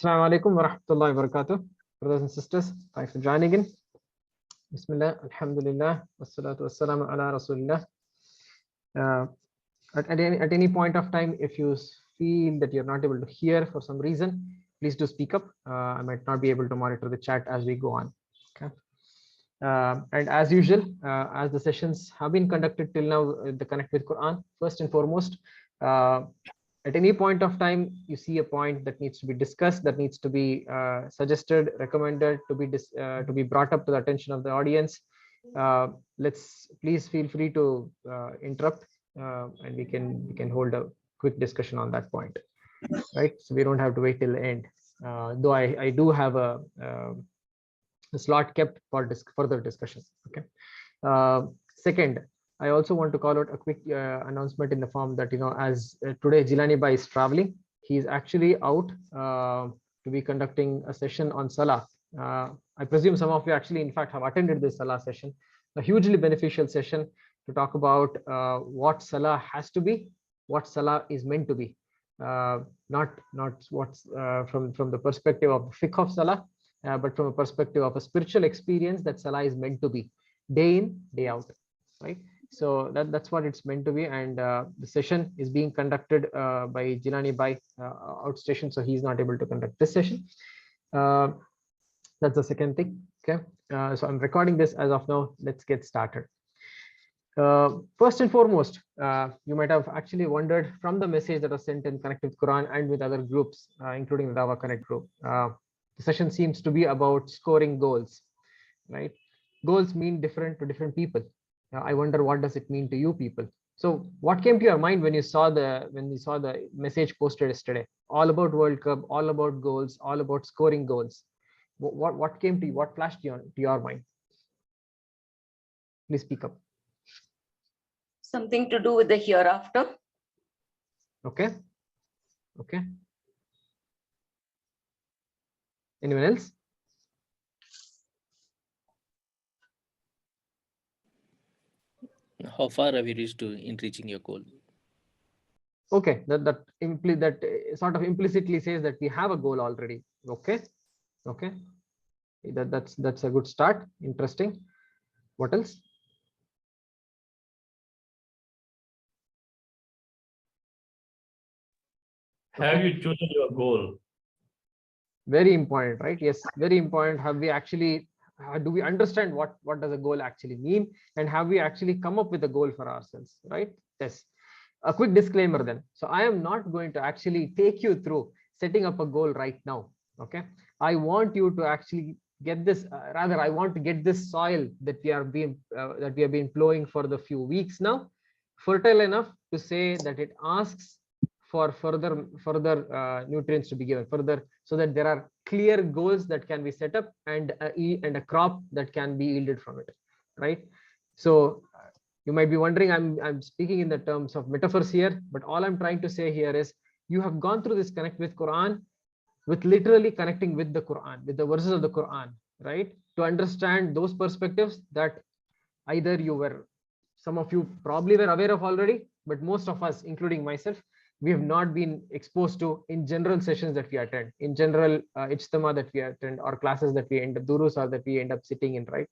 Assalamu alaikum wa rahmatullahi wa barakatuh. Brothers and sisters, thanks for joining in. Bismillah, alhamdulillah, wassalatu wassalamu ala rasulillah. At any point of time, if you feel that you're not able to hear for some reason, please do speak up. I might not be able to monitor the chat as we go on. Okay. And as usual, as the sessions have been conducted till now, the Connect with Quran, first and foremost, at any point of time, you see a point that needs to be discussed, that needs to be suggested, recommended, to be brought up to the attention of the audience. Please feel free to interrupt, and we can hold a quick discussion on that point, right? So we don't have to wait till the end. Though I do have a slot kept for further discussion. Okay. Second, I also want to call out a quick announcement in the form that, as today Jilani Bhai is traveling, he is actually out to be conducting a session on Salah. I presume some of you actually, in fact, have attended this Salah session, a hugely beneficial session to talk about what Salah has to be, what Salah is meant to be, not what's from the perspective of the fiqh of Salah, but from a perspective of a spiritual experience that Salah is meant to be, day in, day out, right? So that's what it's meant to be, and the session is being conducted by Jilani Bhai outstation, so he's not able to conduct this session. That's the second thing. Okay, so I'm recording this as of now. Let's get started. First and foremost, you might have actually wondered from the message that was sent in Connect with Quran and with other groups, including the Dawah Connect group. The session seems to be about scoring goals, right? Goals mean different to different people. I wonder, what does it mean to you people? So what came to your mind when you saw the message posted yesterday? All about World Cup, all about goals, all about scoring goals. What came to you? What flashed to your mind? Please speak up. Something to do with the hereafter. Okay. Okay. Anyone else? How far have you reached in reaching your goal? Okay, that sort of implicitly says that we have a goal already. Okay, okay, that's a good start. Interesting. What else? Have you chosen your goal? Very important, right? Yes, very important. Have we actually, do we understand what does a goal actually mean, and have we actually come up with a goal for ourselves, right? Yes. A quick disclaimer then. So I am not going to actually take you through setting up a goal right now. Okay. I want you to actually get this, rather I want to get this soil that we have been plowing for the few weeks now, fertile enough to say that it asks for further nutrients to be given further, so that there are clear goals that can be set up and a crop that can be yielded from it, right? So you might be wondering, I'm speaking in the terms of metaphors here, but all I'm trying to say here is, you have gone through this Connect with Quran with literally connecting with the Quran, with the verses of the Quran, right? To understand those perspectives that either some of you probably were aware of already, but most of us, including myself, we have not been exposed to in general sessions that we attend, in general ijtima that we attend, or classes that we end up, durus, or that we end up sitting in, right?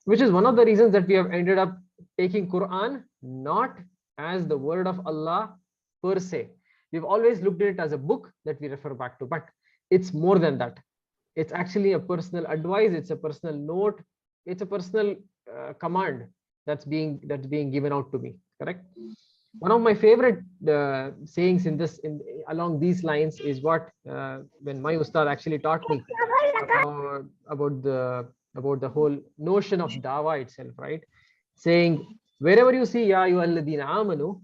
Which is one of the reasons that we have ended up taking Quran not as the word of Allah per se. We've always looked at it as a book that we refer back to, but it's more than that. It's actually a personal advice, it's a personal note, it's a personal command that's being given out to me, correct? One of my favorite sayings along these lines is what when my ustad actually taught me about the whole notion of dawa itself, right? Saying, wherever you see ya ayyuhalladhina amanu,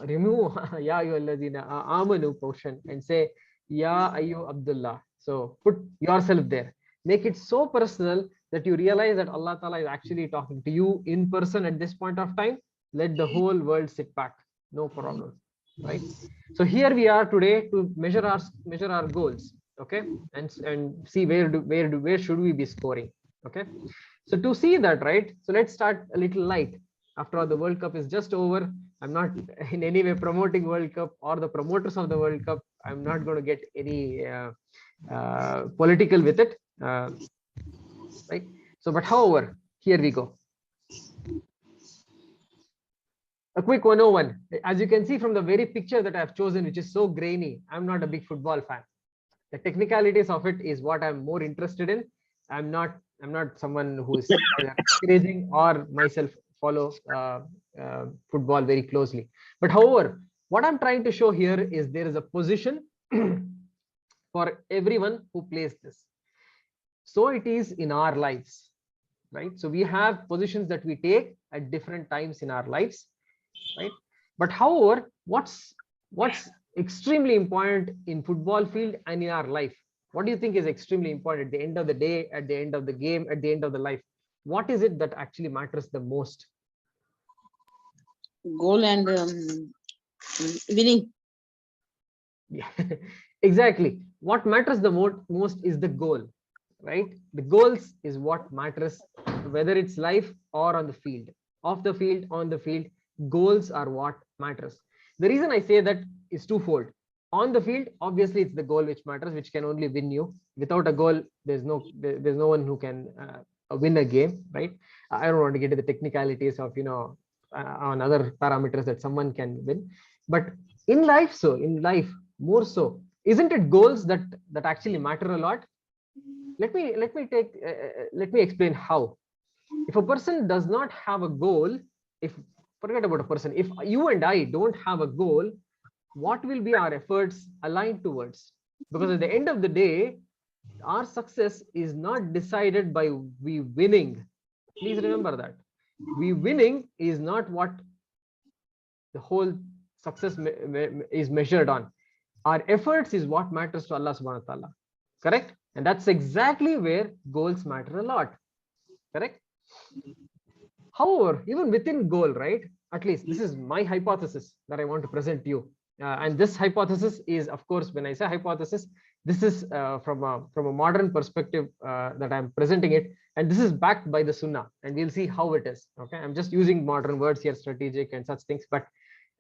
remove ya ayyuhalladhina amanu portion and say ya ayyu Abdullah. So put yourself there, make it so personal that you realize that Allah Ta'ala is actually talking to you in person at this point of time. Let the whole world sit back, no problem, right? So here we are today to measure our goals, okay, and see where should we be scoring, okay? So to see that, right, so let's start a little light. After all, the World Cup is just over. I'm not in any way promoting World Cup or the promoters of the World Cup. I'm not going to get any political with it, right? So, but however, here we go. A quick 101. As you can see from the very picture that I've chosen, which is so grainy, I'm not a big football fan. The technicalities of it is what I'm more interested in. I'm not someone who is either encouraging or myself follow football very closely. But however, what I'm trying to show here is there is a position for everyone who plays this. So it is in our lives, right? So we have positions that we take at different times in our lives, right? But however, what's extremely important in football field and in our life? What do you think is extremely important at the end of the day, at the end of the game, at the end of the life? What is it that actually matters the most? Goal and winning. Yeah, exactly. What matters the most is the goal, right? The goals is what matters, whether it's life or on the field, off the field, on the field. Goals are what matters. The reason I say that is twofold. On the field, obviously, it's the goal which matters, which can only win you. Without a goal, there's no one who can win a game, right? I don't want to get into the technicalities of on other parameters that someone can win, but in life, more so, isn't it goals that actually matter a lot? Let me explain how. If a person does not have a goal, forget about a person, if you and I don't have a goal, what will be our efforts aligned towards? Because at the end of the day, our success is not decided by we winning. Please remember that. We winning is not what the whole success is measured on. Our efforts is what matters to Allah subhanahu wa ta'ala. Correct? And that's exactly where goals matter a lot. Correct? However, even within goal, right? At least this is my hypothesis that I want to present to you. And this hypothesis is, of course, when I say hypothesis, this is from a modern perspective that I'm presenting it, and this is backed by the Sunnah, and we'll see how it is. Okay, I'm just using modern words here, strategic and such things, but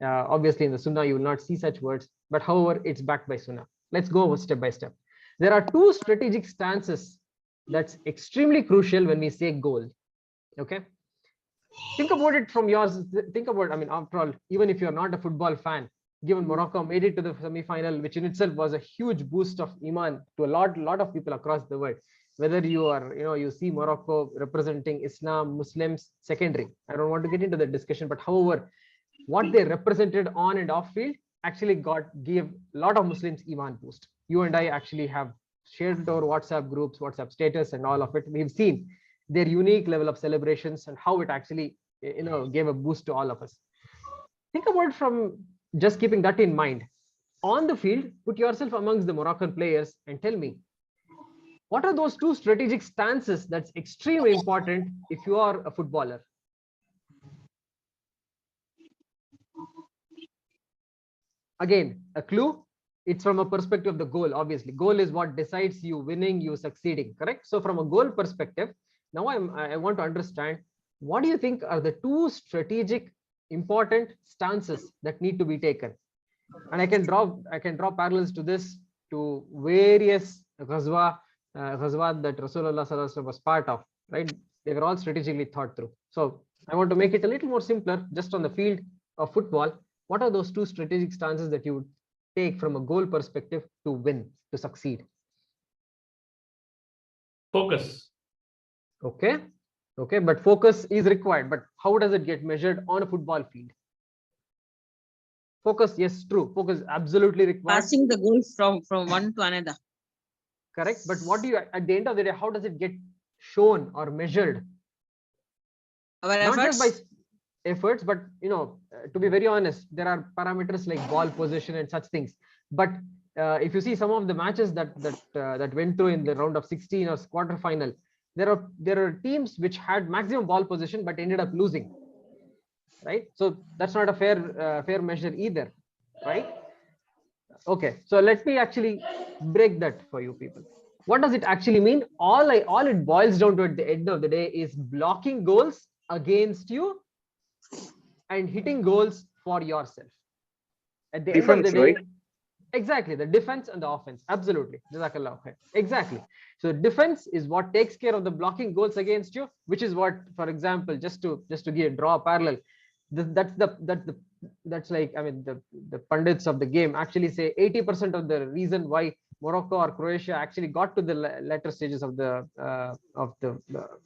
obviously in the Sunnah you will not see such words. But however, it's backed by Sunnah. Let's go step by step. There are two strategic stances that's extremely crucial when we say goal. Okay, think about it from yours. Think about, I mean, after all, even if you're not a football fan, given Morocco made it to the semi-final, which in itself was a huge boost of iman to a lot of people across the world. Whether you are, you see Morocco representing Islam, Muslims, secondary. I don't want to get into the discussion, but however, what they represented on and off field actually gave a lot of Muslims iman boost. You and I actually have shared our WhatsApp groups, WhatsApp status, and all of it. We've seen their unique level of celebrations and how it actually, gave a boost to all of us. Think about from just keeping that in mind. On the field, put yourself amongst the Moroccan players and tell me, what are those two strategic stances that's extremely important if you are a footballer? Again, a clue. It's from a perspective of the goal. Obviously, goal is what decides you winning, you succeeding. Correct. So from a goal perspective, now I want to understand, what do you think are the two strategic important stances that need to be taken? And I can draw parallels to this to various ghazwa that Rasulullah Sallallahu Alaihi Wasallam was part of, right? They were all strategically thought through. So I want to make it a little more simpler, just on the field of football. What are those two strategic stances that you would take from a goal perspective to win, to succeed? Focus. Okay, but focus is required. But how does it get measured on a football field? Focus, yes, true. Focus is absolutely required. Passing the goal from one to another. Correct. But what do you, at the end of the day, how does it get shown or measured? Our Not efforts. just by efforts, but to be very honest, there are parameters like ball position and such things. But if you see some of the matches that went through in the round of 16 or quarterfinal, there are teams which had maximum ball position but ended up losing, right? So that's not a fair measure either, right? Okay, so let me actually break that for you people. What does it actually mean? All it boils down to at the end of the day is blocking goals against you and hitting goals for yourself. At the end of the day, Exactly, the defense and the offense. Absolutely. Jazakallah khair. Exactly. So defense is what takes care of the blocking goals against you, which is what, for example, just to draw a parallel, that's like, I mean, the pundits of the game actually say 80% of the reason why Morocco or Croatia actually got to the latter stages of the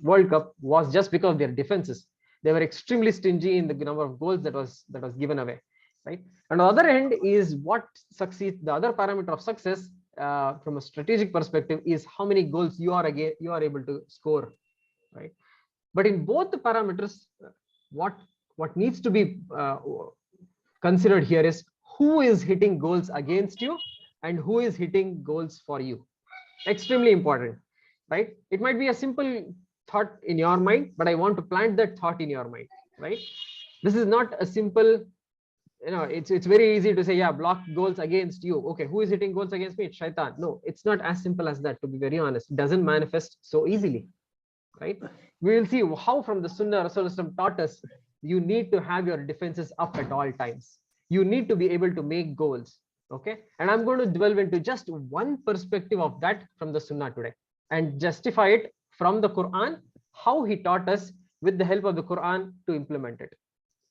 World Cup was just because of their defenses. They were extremely stingy in the number of goals that was given away, right? And on the other end is what succeeds. The other parameter of success from a strategic perspective is how many goals you are able to score, right? But in both the parameters, what needs to be considered here is who is hitting goals against you and who is hitting goals for you. Extremely important, right? It might be a simple thought in your mind, but I want to plant that thought in your mind, right? This is not a simple, it's very easy to say, yeah, block goals against you. Okay, who is hitting goals against me? It's shaitan. No, it's not as simple as that, to be very honest. It doesn't manifest so easily, right? We will see how from the Sunnah Rasulullah taught us, you need to have your defenses up at all times. You need to be able to make goals, okay? And I'm going to delve into just one perspective of that from the Sunnah today and justify it from the Quran, how he taught us with the help of the Quran to implement it,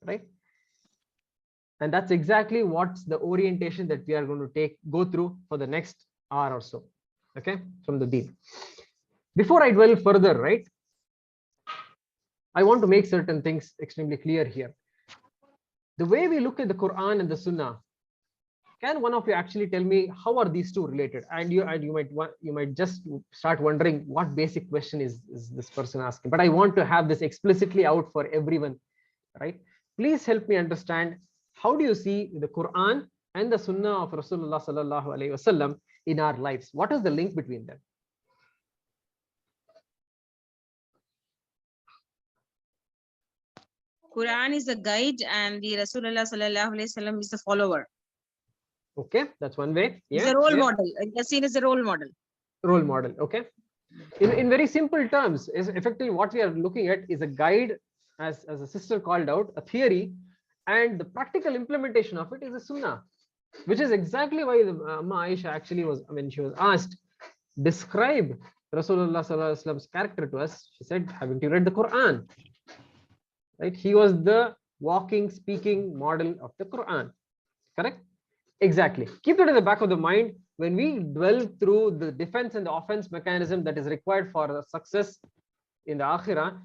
right? And that's exactly what's the orientation that we are going to go through for the next hour or so, okay, from the Deen. Before I dwell further, right, I want to make certain things extremely clear here. The way we look at the Quran and the Sunnah, can one of you actually tell me how are these two related? And you might just start wondering what basic question is this person asking. But I want to have this explicitly out for everyone, right? Please help me understand, how do you see the Quran and the Sunnah of Rasulullah sallallahu alaihi wasallam in our lives? What is the link between them? Quran is the guide and the Rasulullah sallallahu alaihi wasallam is the follower. Okay, that's one way. He's Yeah, a role yeah. model. He's seen as a role model. Role model. Okay. In very simple terms, is effectively what we are looking at is a guide, as a sister called out, a theory, and the practical implementation of it is a Sunnah, which is exactly why the Amma Aisha actually was, when she was asked, describe Rasulullah sallallahu alaihi wasallam's character to us, she said, haven't you read the Quran? Right? He was the walking, speaking model of the Quran. Correct? Exactly. Keep it in the back of the mind when we dwell through the defense and the offense mechanism that is required for success in the Akhirah.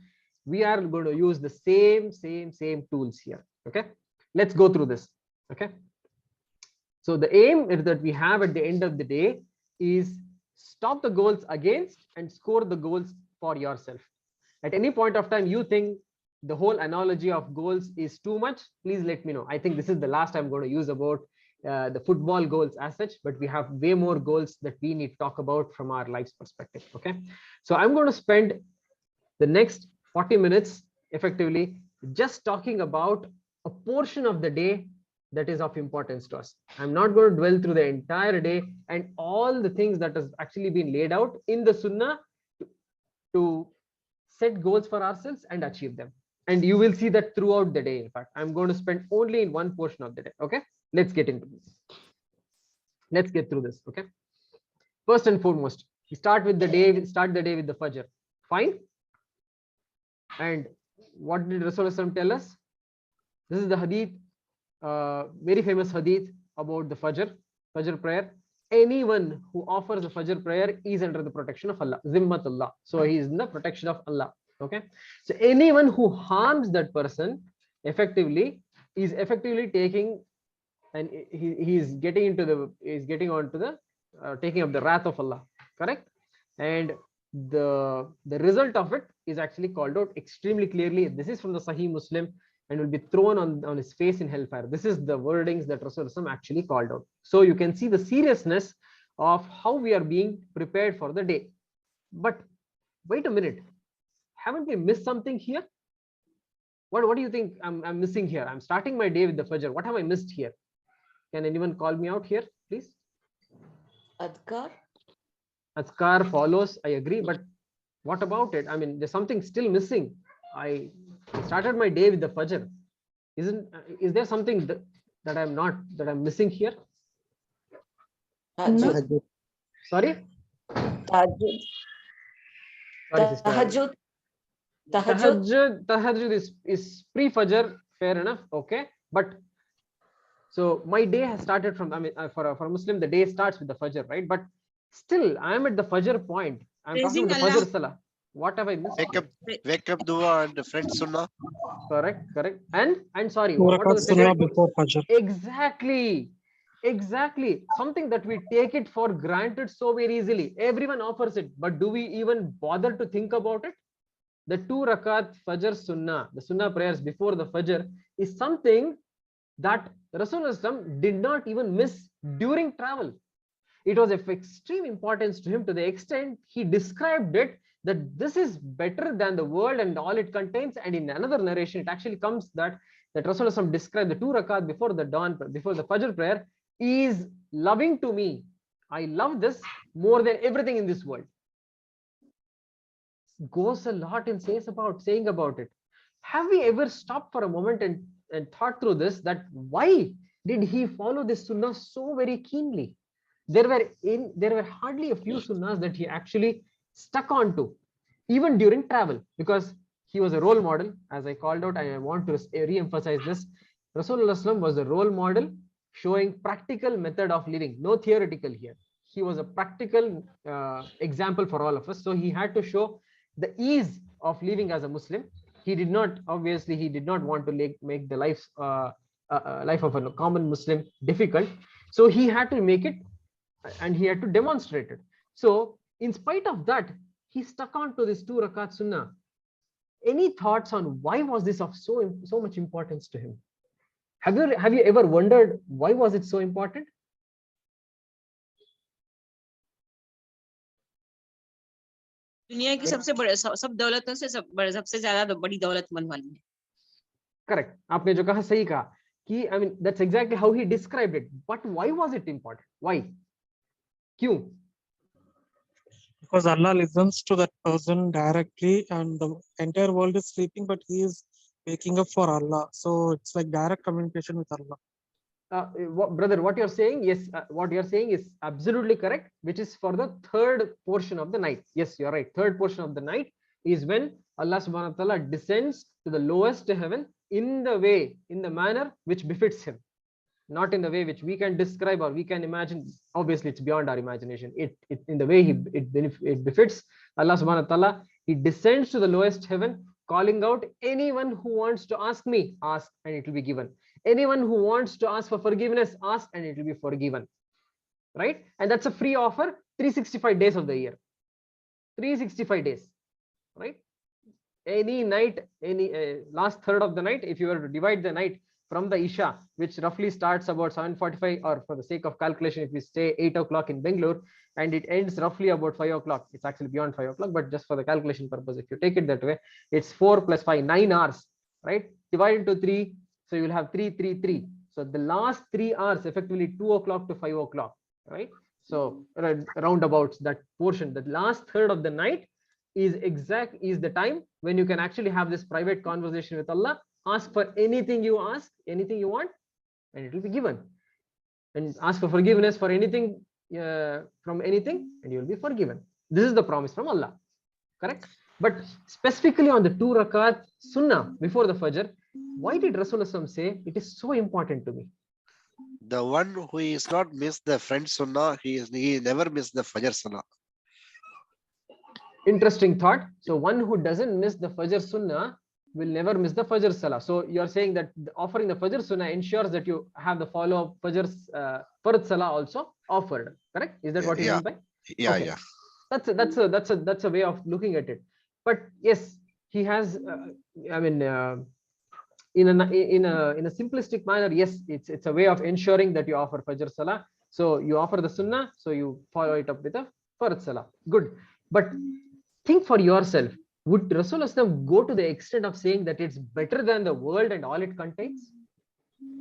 We are going to use the same tools here. Okay, let's go through this. Okay, so the aim is that we have at the end of the day is stop the goals against and score the goals for yourself. At any point of time you think the whole analogy of goals is too much, please let me know. I think this is the last I'm going to use about the football goals as such, but we have way more goals that we need to talk about from our life's perspective. Okay, so I'm going to spend the next 40 minutes effectively just talking about a portion of the day that is of importance to us. I'm not going to dwell through the entire day and all the things that has actually been laid out in the Sunnah to set goals for ourselves and achieve them. And you will see that throughout the day. In fact, I'm going to spend only in one portion of the day. Okay, let's get into this. Let's get through this. Okay, first and foremost, we start the day with the Fajr. Fine. And what did Rasulullah tell us? This is the hadith, very famous hadith about the Fajr prayer. Anyone who offers a Fajr prayer is under the protection of Allah, Zimmatullah. So he is in the protection of Allah. Okay. So anyone who harms that person is effectively taking, and he is getting onto the taking up the wrath of Allah. Correct. And the result of it is actually called out extremely clearly. This is from the Sahih Muslim and will be thrown on his face in hellfire. This is the wordings that Rasulullah actually called out. So you can see the seriousness of how we are being prepared for the day. But wait a minute, haven't we missed something here? What do you think I'm missing here? I'm starting my day with the Fajr. What have I missed here? Can anyone call me out here, please? Adhkar. Azkar follows, I agree, but what about it? I mean, there's something still missing. I started my day with the Fajr. Is there something that I'm missing here? Tahajjud. Sorry? Tahajjud. Sorry, sister. Tahajjud. Tahajjud. Tahajjud is pre-Fajr, fair enough, okay. But so my day has started from, I mean, for a Muslim, the day starts with the Fajr, right? But still, I am at the Fajr point. I'm talking Praising about the Allah. Fajr Salah. What have I missed? Wake up dua and friend sunnah. Correct. And sorry, Two what rakat was the sunnah second? before Fajr. Exactly. Something that we take it for granted so very easily. Everyone offers it, but do we even bother to think about it? The 2 rakat Fajr Sunnah, the Sunnah prayers before the Fajr, is something that Rasulullah did not even miss during travel. It was of extreme importance to him, to the extent he described it that this is better than the world and all it contains. And in another narration, it actually comes that Rasulullah described the 2 rakat before the dawn, before the Fajr prayer, is loving to me. I love this more than everything in this world. Goes a lot in saying about it. Have we ever stopped for a moment and thought through this, that why did he follow this sunnah so very keenly? There were hardly a few sunnahs that he actually stuck on to, even during travel, because he was a role model. As I called out, I want to re-emphasize this. Rasulullah was a role model showing practical method of living, no theoretical here. He was a practical example for all of us. So he had to show the ease of living as a Muslim. He did not want to make the life of a common Muslim difficult. So he had to make it, and he had to demonstrate it. So in spite of that, he stuck on to this 2 rakat sunnah. Any thoughts on why was this of so much importance to him? Have you ever wondered why was it so important? दुनिया की सबसे बड़े सब दौलतों से सबसे ज्यादा बड़ी दौलतमंद वाली है. Correct. आपने जो कहा सही कहा कि I mean that's exactly how he described it. But why was it important? Why? क्यों? Because Allah listens to that person directly, and the entire world is sleeping, but he is waking up for Allah. So it's like direct communication with Allah. Brother, what you're saying, yes, what you're saying is absolutely correct, which is for the third portion of the night. Yes, you're right. Third portion of the night is when Allah subhanahu wa ta'ala descends to the lowest heaven in the manner which befits him, not in the way which we can describe or we can imagine. Obviously, it's beyond our imagination. It in the way it befits Allah subhanahu wa ta'ala. He descends to the lowest heaven, calling out, anyone who wants to ask me, ask, and it will be given. Anyone who wants to ask for forgiveness, ask, and it will be forgiven. Right? And that's a free offer, 365 days of the year. 365 days. Right? Any night, any last third of the night, if you were to divide the night from the Isha, which roughly starts about 7:45, or for the sake of calculation, if we stay 8 o'clock in Bangalore, and it ends roughly about 5 o'clock. It's actually beyond 5 o'clock, but just for the calculation purpose, if you take it that way, it's 4 plus 5, 9 hours, right? Divide into 3, so you will have 3, 3, 3. So the last 3 hours, effectively 2 o'clock to 5 o'clock, right? So roundabouts that portion, the last third of the night is the time when you can actually have this private conversation with Allah. Ask for anything you ask, anything you want, and it will be given. And ask for forgiveness for anything, from anything, and you will be forgiven. This is the promise from Allah. Correct? But specifically on the 2 rakat sunnah before the Fajr, why did Rasulullah say it is so important to me? The one who is not missed the friend sunnah, he never missed the Fajr sunnah. Interesting thought. So one who doesn't miss the Fajr sunnah will never miss the Fajr salah. So you're saying that offering the Fajr sunnah ensures that you have the follow-up Fajr's Fard salah also offered. Correct? Is that what you mean by? Yeah, Okay. yeah. That's a way of looking at it. But yes, he has. I mean, in a simplistic manner, yes, it's a way of ensuring that you offer Fajr salah. So you offer the sunnah, so you follow it up with a Fard salah. Good. But think for yourself. Would Rasulullah go to the extent of saying that it's better than the world and all it contains?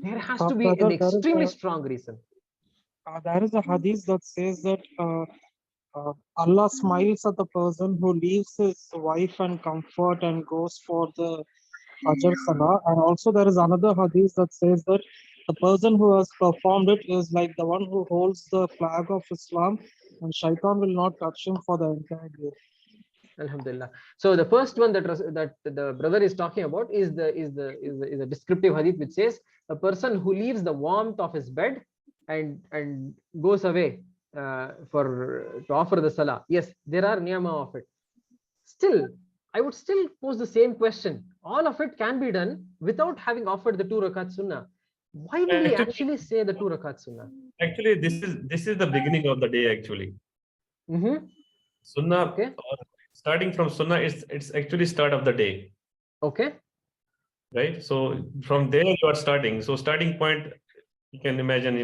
There has to be an extremely strong reason. There is a hadith that says that Allah smiles at the person who leaves his wife and comfort and goes for the Fajr Salah. And also there is another hadith that says that the person who has performed it is like the one who holds the flag of Islam, and shaitan will not touch him for the entire day. Alhamdulillah. So the first one that the brother is talking about is the descriptive hadith which says a person who leaves the warmth of his bed and goes away to offer the salah. Yes, there are niyama of it. Still, I would still pose the same question. All of it can be done without having offered the 2 rakat sunnah. Why did he actually say the 2 rakat sunnah? Actually, this is the beginning of the day. Actually, Sunnah. Okay. Starting from Sunnah, it's actually start of the day, Okay. right? So from there you are starting. So starting point, you can imagine,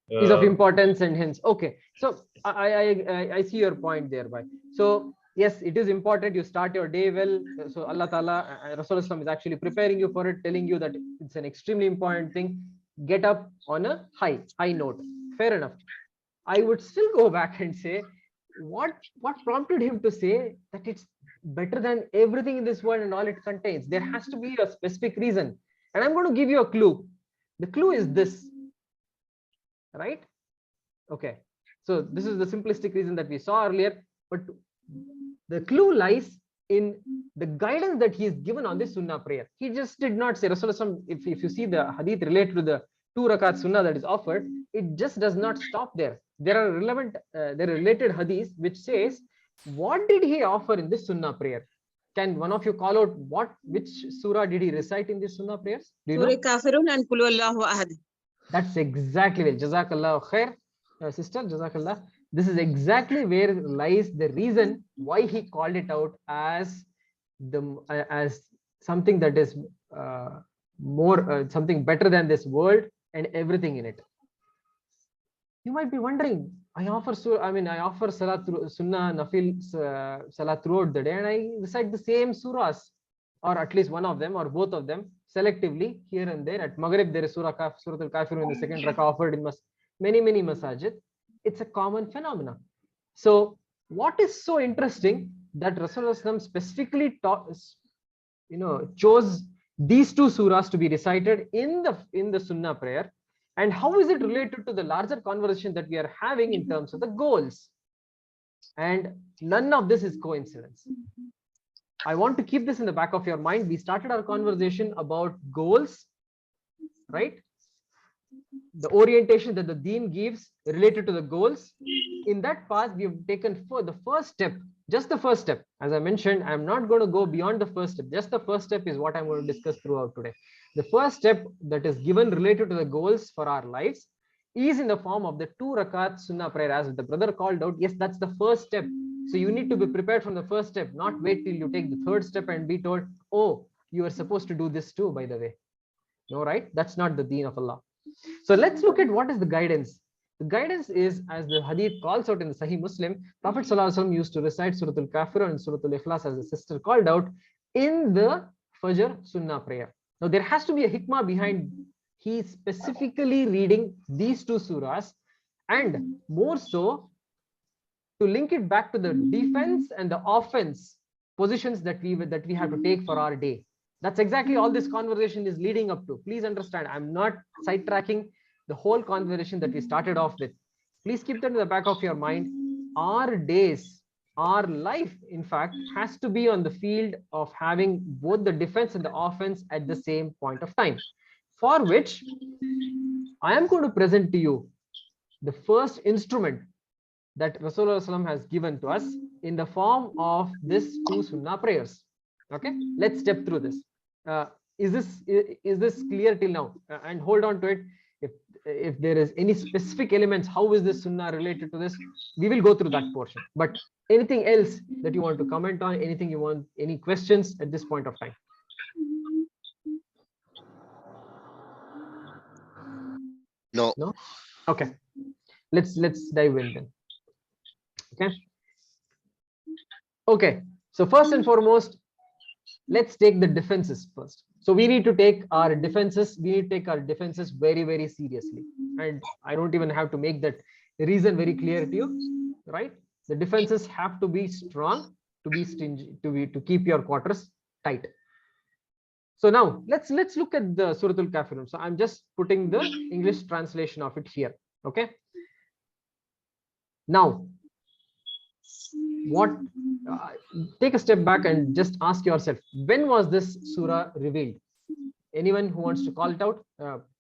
Is of importance, and hence okay. So I see your point thereby. So yes, it is important you start your day well. So Allah Ta'ala, Rasulullah is actually preparing you for it, telling you that it's an extremely important thing. Get up on a high note. Fair enough. I would still go back and say, what prompted him to say that it's better than everything in this world and all it contains? There has to be a specific reason, and I'm going to give you a clue. The clue is this, right? Okay, so this is the simplistic reason that we saw earlier, but the clue lies in the guidance that he is given on this sunnah prayer. He just did not say, Rasulullah, if you see the hadith related to the 2 rakat sunnah that is offered, it just does not stop there. There are related hadiths which says, what did he offer in this sunnah prayer? Can one of you call out which surah did he recite in this sunnah prayers? Do you know? Surah Kafirun and Qul Huwallahu Ahad. That's exactly well. Jazakallah khair, sister. Jazakallah. This is exactly where lies the reason why he called it out as something that is something better than this world and everything in it. You might be wondering, I offer salat sunnah nafil salat throughout the day, and I recite the same surahs, or at least one of them or both of them selectively here and there. At Maghrib there is Surah Al-Kafirun in the second rakah offered in many masajid. It's a common phenomenon. So what is so interesting that Rasulullah specifically chose these 2 surahs to be recited in the sunnah prayer, and how is it related to the larger conversation that we are having in terms of the goals? And none of this is coincidence. I want to keep this in the back of your mind. We started our conversation about goals, right? The orientation that the deen gives related to the goals. In that path, we have taken for the first step, just the first step. As I mentioned, I'm not going to go beyond the first step. Just the first step is what I'm going to discuss throughout today. The first step that is given related to the goals for our lives is in the form of the 2 rakat sunnah prayer. As the brother called out, yes, that's the first step. So you need to be prepared from the first step, not wait till you take the 3rd step and be told, oh, you are supposed to do this too, by the way. No, right? That's not the deen of Allah. So let's look at what is the guidance. The guidance is, as the hadith calls out in the Sahih Muslim, Prophet ﷺ used to recite Surah Al-Kafirun and Surah Al-Ikhlas, as the sister called out, in the Fajr Sunnah prayer. Now there has to be a hikmah behind he specifically reading these 2 surahs, and more so to link it back to the defense and the offense positions that we have to take for our day. That's exactly all this conversation is leading up to. Please understand, I'm not sidetracking the whole conversation that we started off with. Please keep that in the back of your mind. Our days, our life, in fact, has to be on the field of having both the defense and the offense at the same point of time, for which I am going to present to you the first instrument that Rasulullah has given to us in the form of this 2 sunnah prayers. Okay, let's step through this. Is this clear till now? And hold on to it. If there is any specific elements, how is this sunnah related to this? We will go through that portion. But anything else that you want to comment on, any questions at this point of time? No. No? Okay. Let's dive in then. Okay. Okay. So first and foremost, let's take the defenses first. So we need to take our defenses. We need to take our defenses very, very seriously. And I don't even have to make that reason very clear to you, right? The defenses have to be strong, to be stingy, to keep your quarters tight. So now let's look at the Suratul Kafirun. So I'm just putting the English translation of it here. Okay. Now, what? Take a step back and just ask yourself, when was this surah revealed? Anyone who wants to call it out?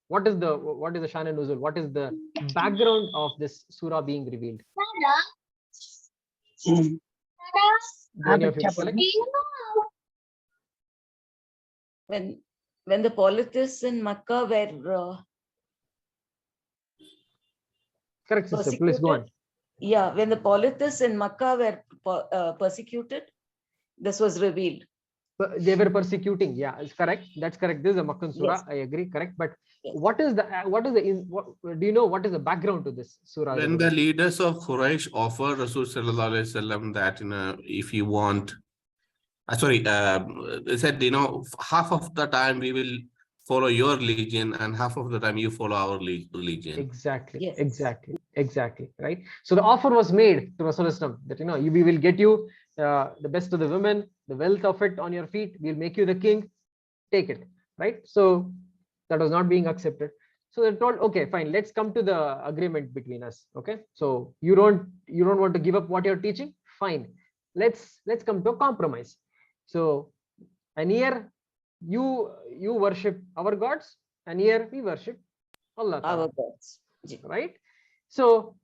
What is the Shan and Nuzul? What is the background of this surah being revealed? Do any of you recollect? When the polytheists in Makkah were Correct, sister. Please go on. yeah, when the polytheists in Makkah were persecuted, this was revealed. They were persecuting. Yeah, it's correct. That's correct. This is a Makkan surah. Yes. I agree. Correct. But Yes. do you know what is the background to this surah? When the leaders of Quraysh offered Rasul sallallahu alaihi wasallam that, if you want, they said, half of the time we will follow your religion and half of the time you follow our religion. Exactly. Yes. Exactly. Right. So the offer was made to Rasulullah that we will get you the best of the women, the wealth of it on your feet. We'll make you the king. Take it. Right. So that was not being accepted. So they told, okay, fine. Let's come to the agreement between us. Okay. So you don't want to give up what you're teaching. Fine. Let's come to a compromise. So, and here you worship our gods, and here we worship Allah Ta'ala, Our gods. right? So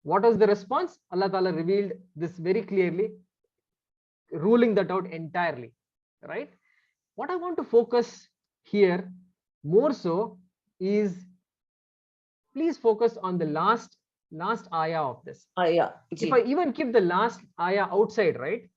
what was the response? Allah Ta'ala revealed this very clearly, ruling that out entirely, right? What I want to focus here more so is, please focus on the last ayah of this. Yeah. If I even keep the last ayah outside, right?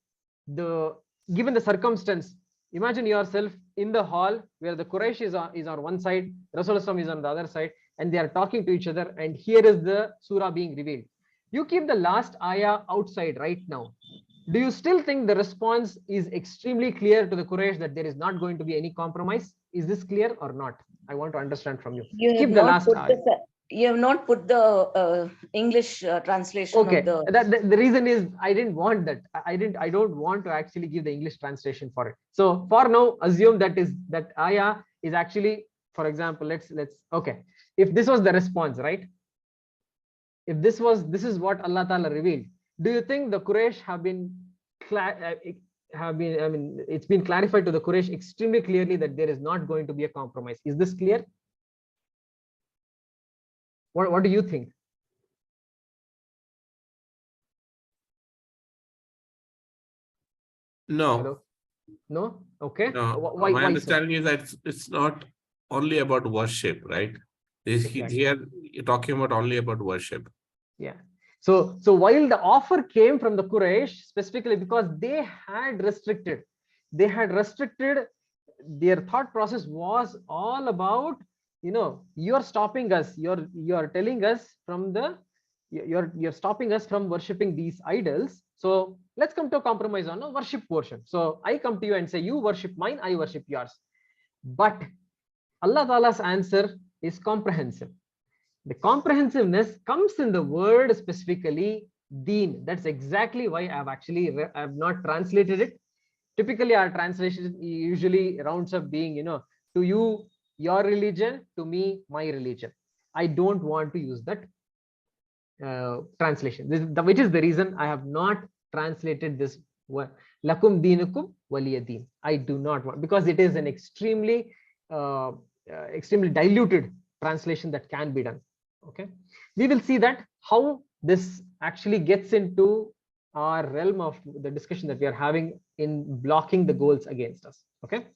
Given the circumstance, imagine yourself in the hall where the Quraysh is on one side, Rasulullah is on the other side, and they are talking to each other, and here is the surah being revealed. You keep the last ayah outside right now. Do you still think the response is extremely clear to the Quraysh that there is not going to be any compromise? Is this clear or not? I want to understand from you. You have not put the English translation Okay, of the. the reason is I didn't want that. I don't want to actually give the English translation for it. So for now, assume that ayah is actually, for example, let's okay. If this was the response, right? If this is what Allah Ta'ala revealed, do you think the Quraysh it's been clarified to the Quraysh extremely clearly that there is not going to be a compromise? Is this clear? What do you think? No, Hello? No? Okay. no. Why My so? understanding is that it's not only about worship, right? Exactly. Here you're talking about only about worship. Yeah. So while the offer came from the Quraysh specifically because they had restricted, their thought process was all about, you're stopping us, you're telling us you're stopping us from worshipping these idols. So let's come to a compromise on a worship portion. So I come to you and say, you worship mine, I worship yours. But Allah Ta'ala's answer is comprehensive. The comprehensiveness comes in the word specifically deen. That's exactly why I've not translated it. Typically our translation usually rounds up being, to you your religion, to me my religion. I don't want to use that translation, which is the reason I have not translated this word lakum deenukum waliya deen. I do not want, because it is an extremely diluted translation that can be done. Okay, we will see that how this actually gets into our realm of the discussion that we are having in blocking the goals against us. Okay,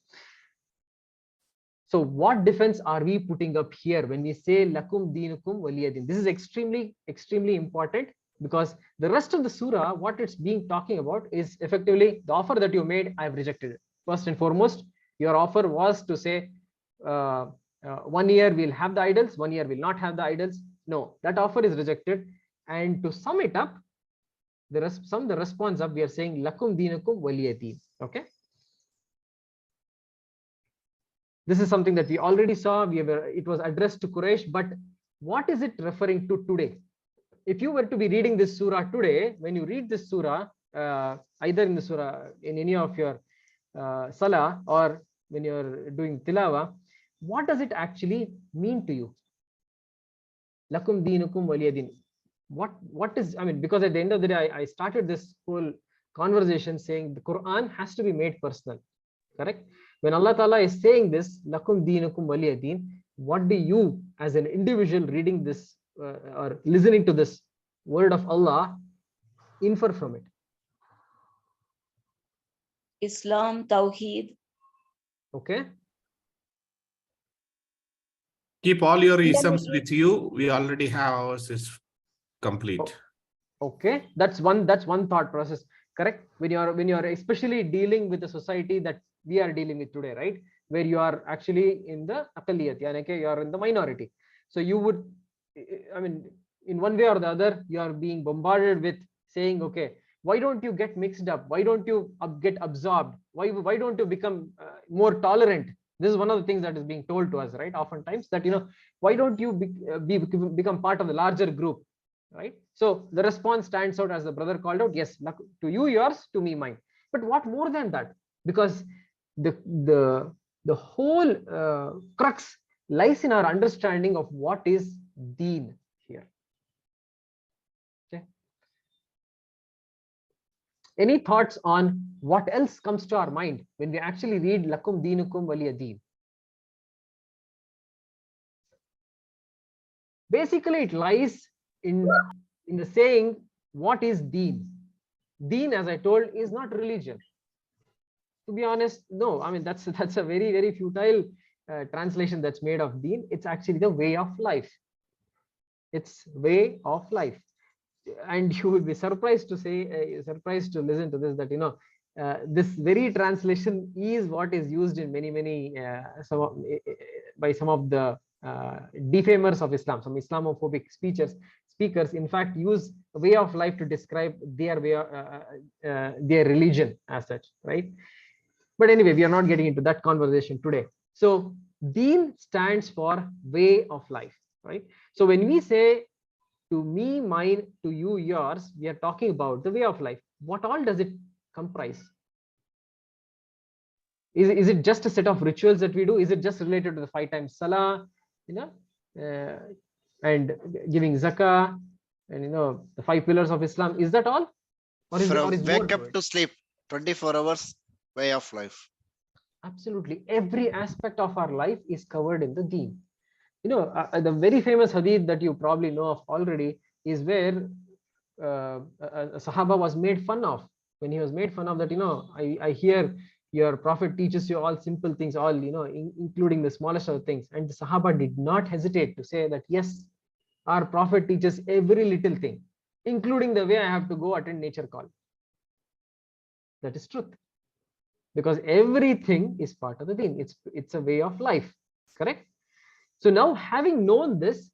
so what defense are we putting up here when we say lakum deenukum waliya deen? This is extremely important, because the rest of the surah, what it's being talking about is effectively the offer that you made, I've rejected it. First and foremost, your offer was to say 1 year we'll have the idols, 1 year we'll not have the idols. No, that offer is rejected. And to sum it up, the response up, we are saying lakum deenukum waliya deen. Okay, this is something that we already saw. It was addressed to Quraysh, but what is it referring to today? If you were to be reading this surah today, when you read this surah, either in the surah, in any of your salah, or doing tilawa, what does it actually mean to you? Lakum dinukum waliyadin. What is, I mean, because at the end of the day, I started this whole conversation saying the Quran has to be made personal, correct? When Allah Ta'ala is saying this, lakum dinukum waliyadin, what do you as an individual reading this or listening to this word of Allah infer from it? Islam, Tawheed. Okay. Keep all your isms with you. We already have ours is complete. Okay, that's one thought process, correct? When you're especially dealing with the society that we are dealing with today, right? Where you are actually in the aqalliyat, yani you are in the minority. So you would, I mean, in one way or the other, you are being bombarded with saying, okay, why don't you get mixed up? Why don't you get absorbed? Why don't you become more tolerant? This is one of the things that is being told to us, right? Oftentimes that, why don't you become part of the larger group, right? So the response stands out, as the brother called out, yes, to you yours, to me mine. But what more than that? Because the whole crux lies in our understanding of what is deen here. Okay. Any thoughts on what else comes to our mind when we actually read lakum dinukum waliya deen? Basically, it lies in the saying, what is deen? Deen, as I told, is not religion. To be honest, no. I mean, that's a very, very futile translation that's made of deen. It's actually the way of life. It's way of life. And you will be surprised to listen to this, that this very translation is what is used in many by some of the defamers of Islam. Some Islamophobic speakers in fact use a way of life to describe their way, their religion as such, right? But anyway, we are not getting into that conversation today. So deen stands for way of life, right? So when we say to me mine, to you yours, we are talking about the way of life. What all does it comprise? Is it just a set of rituals that we do? Is it just related to the 5 times salah, and giving zakah, and the 5 pillars of Islam? Is that all? Or is From more wake to up it? to sleep, 24 hours, way of life. Absolutely. Every aspect of our life is covered in the deen. The very famous hadith that you probably know of already is where a Sahaba was made fun of. When he was made fun of that, I hear your prophet teaches you all simple things, all, including the smallest of things. And the Sahaba did not hesitate to say that, yes, our prophet teaches every little thing, including the way I have to go attend nature call. That is truth. Because everything is part of the deen. It's a way of life, correct? So now, having known this,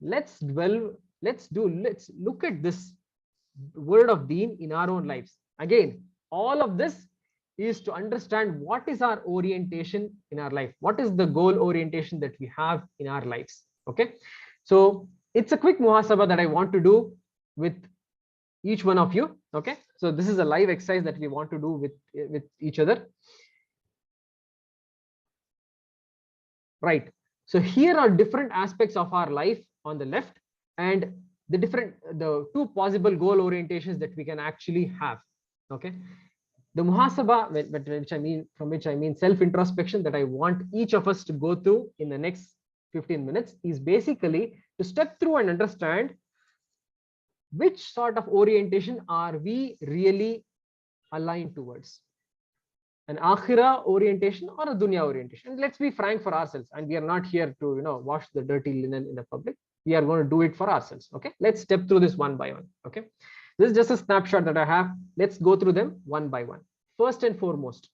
let's look at this word of deen in our own lives. Again, all of this is to understand what is our orientation in our life. What is the goal orientation that we have in our lives? Okay. So it's a quick muhasabah that I want to do with each one of you. Okay. So this is a live exercise that we want to do with each other. Right. So here are different aspects of our life on the left, and the 2 possible goal orientations that we can actually have. Okay. The muhasabah, from which I mean self-introspection, that I want each of us to go through in the next 15 minutes, is basically to step through and understand which sort of orientation are we really aligned towards. An akhirah orientation or a dunya orientation. And let's be frank for ourselves, and we are not here to wash the dirty linen in the public. We are going to do it for ourselves. Okay, let's step through this one by one. Okay, this is just a snapshot that I have. Let's go through them one by one. First and foremost,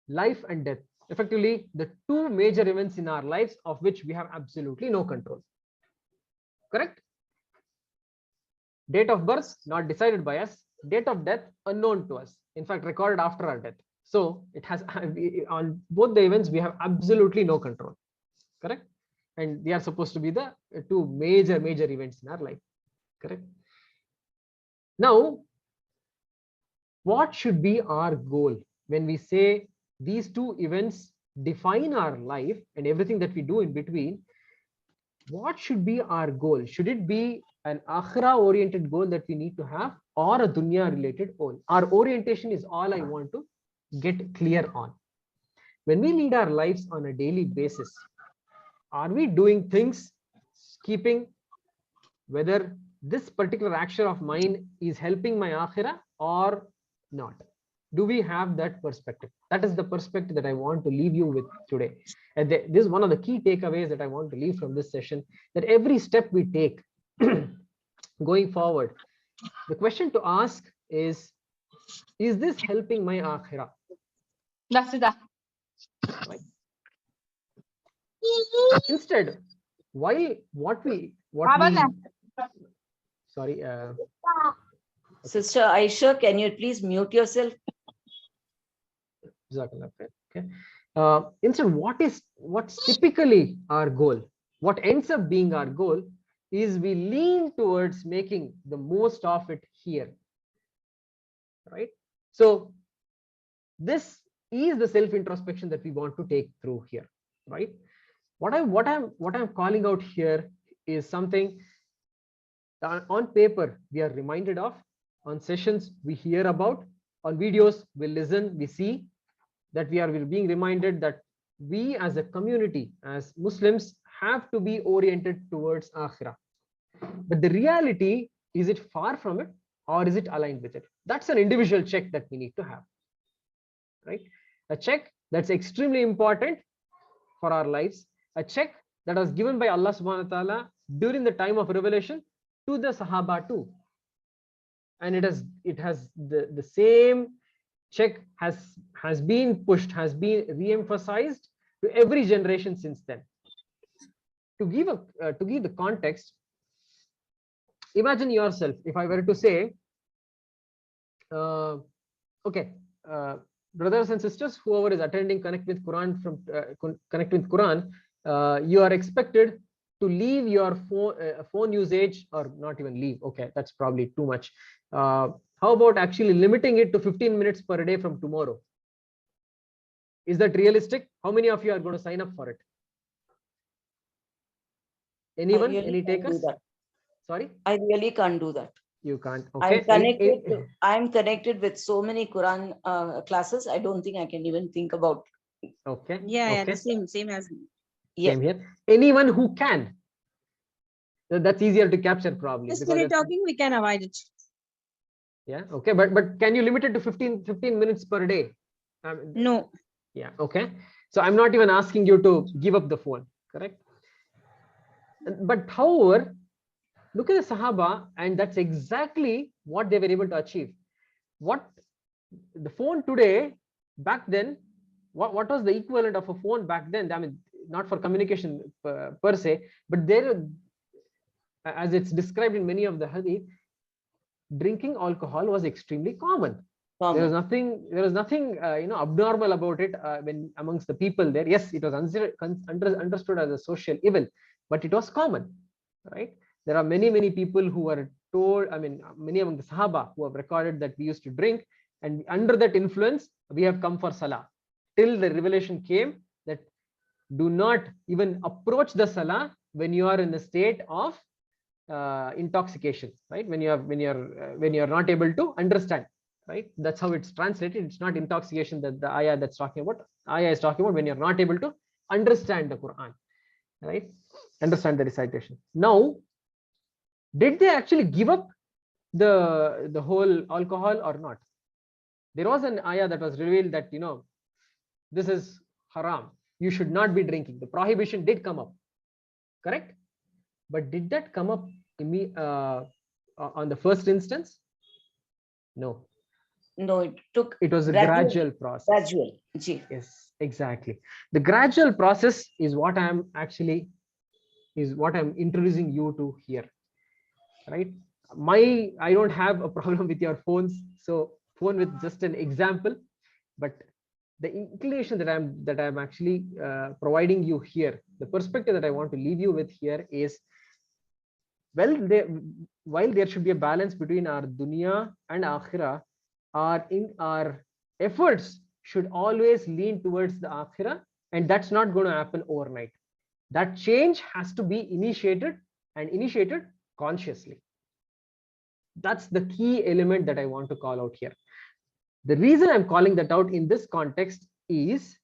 life and death. Effectively, the 2 major events in our lives of which we have absolutely no control. Correct? Date of birth not decided by us. Date of death unknown to us. In fact, recorded after our death. So it has, on both the events, we have absolutely no control. Correct? And they are supposed to be the 2 major events in our life. Correct? Now, what should be our goal when we say these two events define our life and everything that we do in between, what should be our goal? Should it be an akhira oriented goal that we need to have, or a dunya related goal? Our orientation is all I want to get clear on. When we lead our lives on a daily basis, are we doing things keeping whether this particular action of mine is helping my akhira or not? Do we have that perspective? That is the perspective that I want to leave you with today. And this is one of the key takeaways that I want to leave from this session, that every step we take going forward, the question to ask is this helping my akhira? Right? Instead, sorry, Sister Aisha, can you please mute yourself? okay. Instead, what's typically our goal? What ends up being our goal is we lean towards making the most of it here, right? So this is the self introspection that we want to take through here, right? What I'm calling out here is something on paper we are reminded of, on sessions we hear about, on videos we listen, we see, that we're being reminded that we as a community, as Muslims, have to be oriented towards akhirah. But the reality, is it far from it or is it aligned with it? That's an individual check that we need to have, right? A check that's extremely important for our lives, a check that was given by Allah subhanahu wa ta'ala during the time of revelation to the Sahaba too. And it has the same check has been pushed, has been re-emphasized to every generation since then. To give the context, imagine yourself, if I were to say, okay, brothers and sisters, whoever is attending Connect with Quran Connect with Quran, you are expected to leave your phone usage, or not even leave. Okay, that's probably too much. How about actually limiting it to 15 minutes per day from tomorrow? Is that realistic? How many of you are going to sign up for it? Anyone? I really Any can't do takers? that. Sorry, I really can't do that. you can't. Okay. I'm connected with so many Quran classes. I don't think I can even think about. Okay. Yeah, okay. the same as me. Yes. Same here. Anyone who can. That's easier to capture probably. Just because when you're it's- talking, we can avoid it. Yeah. Okay. But can you limit it to 15 minutes per day? No. Yeah. Okay. So I'm not even asking you to give up the phone. Correct. But however, look at the Sahaba, and that's exactly what they were able to achieve. What the phone today, back then, what was the equivalent of a phone back then? I mean, not for communication per se, but there, as it's described in many of the hadith, drinking alcohol was extremely common. There was nothing abnormal about it when amongst the people there. Yes, it was understood as a social evil, but it was common, right? There are many people who were told, I mean, many among the Sahaba who have recorded that we used to drink, and under that influence, we have come for Salah. Till the revelation came that do not even approach the Salah when you are in the state of intoxication, right? When you're not able to understand, right? That's how it's translated. It's not intoxication that the ayah that's talking about. Ayah is talking about when you're not able to understand the Quran, right? Understand the recitation. Now, did they actually give up the whole alcohol or not? There was an ayah that was revealed that, this is haram. You should not be drinking. The prohibition did come up, correct? But did that come up on the first instance? No. No, it was a gradual process. Gradual. Yes, exactly. The gradual process is what I'm introducing you to here, right? I don't have a problem with your phones, so phone with just an example, but the inclination that I'm actually providing you here, the perspective that I want to leave you with here is, while there should be a balance between our dunya and akhirah, our efforts should always lean towards the akhirah, and that's not going to happen overnight. That change has to be initiated, and initiated consciously. That's the key element that I want to call out here. The reason I'm calling that out in this context is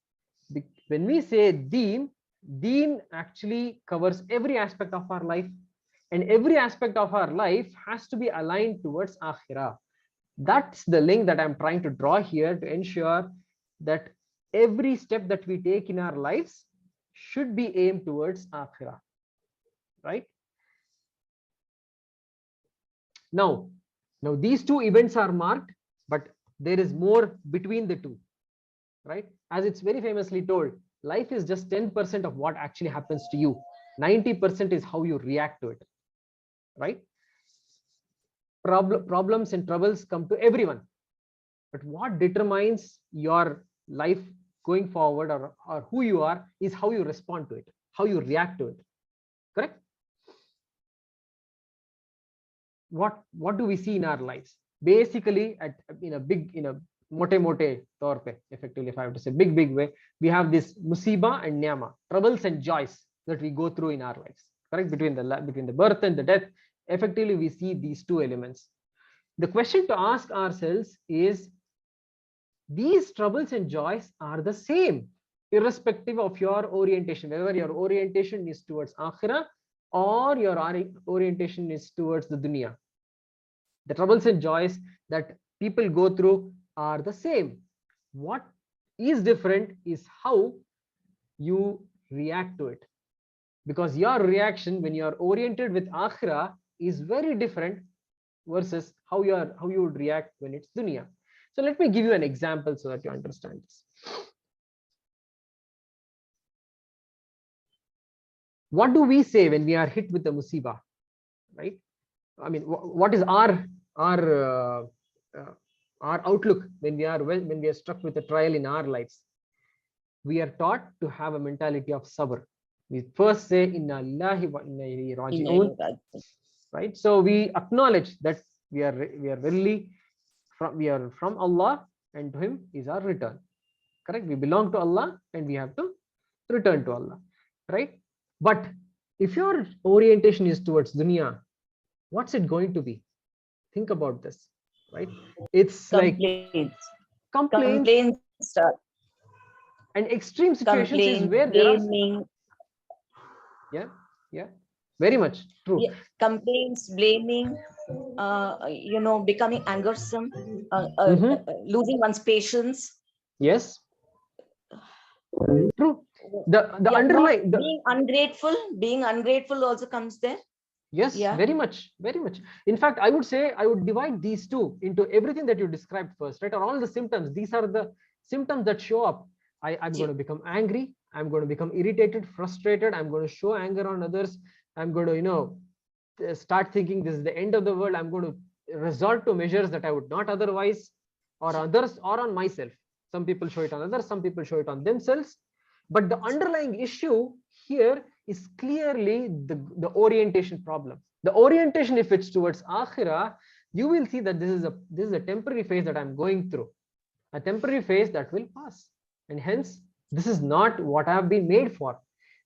when we say deen, deen actually covers every aspect of our life, and every aspect of our life has to be aligned towards akhirah. That's the link that I'm trying to draw here to ensure that every step that we take in our lives should be aimed towards akhirah, right? Now these two events are marked, but there is more between the two, right? As it's very famously told, life is just 10% of what actually happens to you. 90% is how you react to it, right? Problems and troubles come to everyone, but what determines your life going forward, or who you are, is how you respond to it, how you react to it. Correct? What do we see in our lives? Basically, in a mote taur pe, effectively, if I have to say big way, we have this musiba and ni'ma, troubles and joys that we go through in our lives. Correct? Between the birth and the death, effectively we see these two elements. The question to ask ourselves is, these troubles and joys are the same, irrespective of your orientation, whether your orientation is towards akhirah or your orientation is towards the dunya. The troubles and joys that people go through are the same. What is different is how you react to it, because your reaction when you are oriented with akhirah is very different versus how you would react when it's dunya. So let me give you an example so that you understand this. What do we say when we are hit with the musiba, right? I mean, what is our outlook when we are struck with a trial in our lives? We are taught to have a mentality of sabr. We first say inna lillahi wa inna ilayhi raji'un, right? So we acknowledge that we are really from Allah, and to Him is our return. Correct? We belong to Allah and we have to return to Allah, right? But if your orientation is towards dunya, what's it going to be? Think about this, right? It's Complaints. like complaints and extreme situations is where there blaming. Yeah, very much true. Yeah, complaints, blaming, becoming angersome, losing one's patience. Yes, true. The underlying being ungrateful also comes there. Yes, Yeah. very much. In fact, I would say I would divide these two into everything that you described first, right? Or all the symptoms. These are the symptoms that show up. I'm going to become angry. I'm going to become irritated, frustrated. I'm going to show anger on others. I'm going to, start thinking this is the end of the world. I'm going to resort to measures that I would not otherwise, or others, or on myself. Some people show it on others. Some people show it on themselves. But the underlying issue here is clearly the orientation problem. The orientation, if it's towards akhirah, you will see that this is a temporary phase that I'm going through, a temporary phase that will pass, and hence this is not what I have been made for.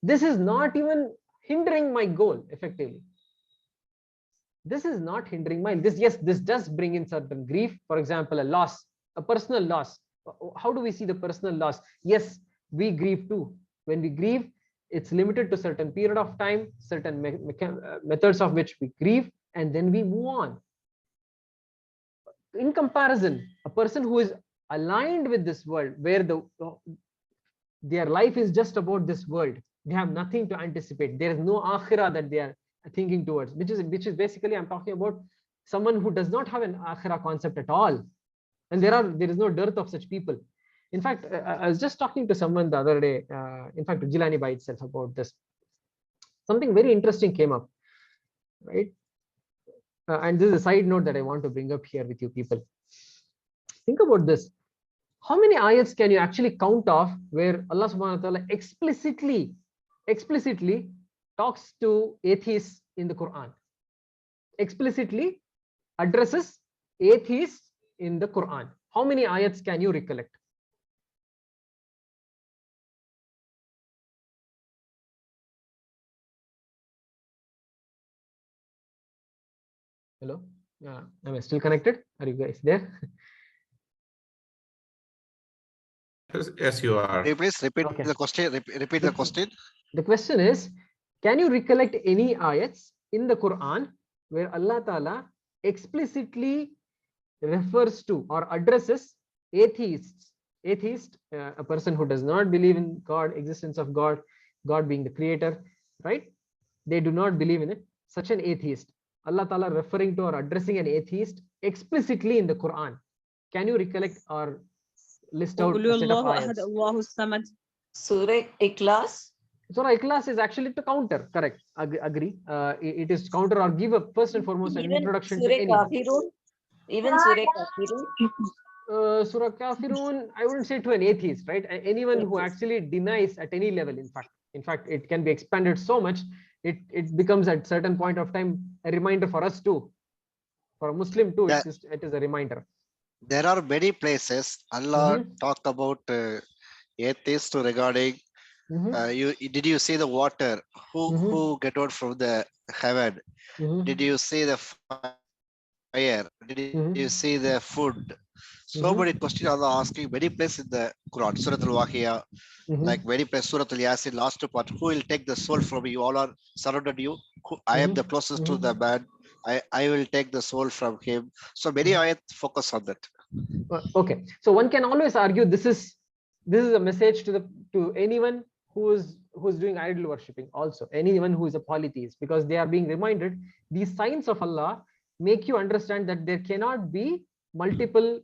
This is not even hindering my goal effectively. This is not hindering my yes, this does bring in certain grief. For example, a loss, a personal loss. How do we see the personal loss? Yes, we grieve too. When we grieve, it's limited to certain period of time, certain methods of which we grieve, and then we move on. In comparison, a person who is aligned with this world, where their life is just about this world, they have nothing to anticipate. There is no akhirah that they are thinking towards, which is basically, I'm talking about someone who does not have an akhirah concept at all. And there is no dearth of such people. In fact, I was just talking to someone the other day, in fact, Jilani by itself, about this. Something very interesting came up, right? And this is a side note that I want to bring up here with you people. Think about this. How many ayats can you actually count off where Allah subhanahu wa ta'ala explicitly talks to atheists in the Quran? Explicitly addresses atheists in the Quran. How many ayats can you recollect? Hello. Am I still connected? Are you guys there? Yes, you are. Can you please repeat Okay. the question? Repeat the question. The question is, can you recollect any ayats in the Quran where Allah Ta'ala explicitly refers to or addresses atheists? Atheist, a person who does not believe in God, existence of God, God being the creator, right? They do not believe in it. Such an atheist. Allah Ta'ala referring to or addressing an atheist explicitly in the Quran. Can you recollect or list out قُلْ a set of هُوَ أَحَدٌ ayats? اللَّهُ الصَّمَدُ. Surah Ikhlas. Surah Ikhlas is actually to counter, correct? Agree. It is counter or give a first and foremost an Even introduction Surah to any. Kafirun. Even Surah Kafirun. Surah Kafirun, I wouldn't say to an atheist, right? Anyone who Atheist. actually denies at any level. In fact, it can be expanded so much. It becomes at certain point of time a reminder for us too. For a Muslim too, Yeah. it is a reminder. There are many places Allah Mhm. talk about atheists regarding. Did you see the water? Who get out from the heaven? Did you see the fire? Did you see the food? So many questions Allah asking many places in the Quran. Surah Al-Waqi'ah, like many places, Surah Al-Yasin, last part. Who will take the soul from you? All are surrounded you. I am the closest to the man. I will take the soul from him. So many ayat focus on that. Okay, so one can always argue this is a message to anyone who is doing idol worshipping, also anyone who is a polytheist, because they are being reminded these signs of Allah make you understand that there cannot be multiple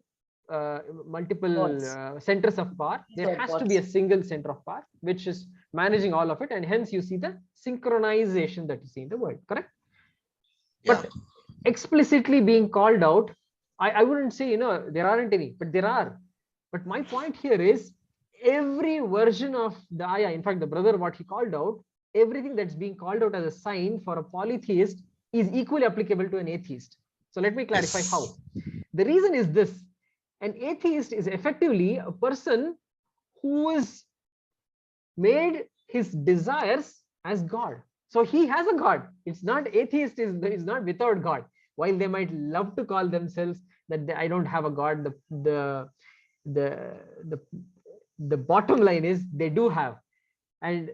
Gods. centers of power. There has to be a single center of power which is managing all of it, and hence you see the synchronization that you see in the world, correct? But explicitly being called out, I wouldn't say there aren't any, but there are. But my point here is every version of the ayah, in fact the brother what he called out, everything that's being called out as a sign for a polytheist is equally applicable to an atheist. So let me clarify Yes. how. The reason is this: an atheist is effectively a person who is made his desires as God. So he has a God. It's not atheist is not without God. While they might love to call themselves that I don't have a God, the bottom line is they do have, and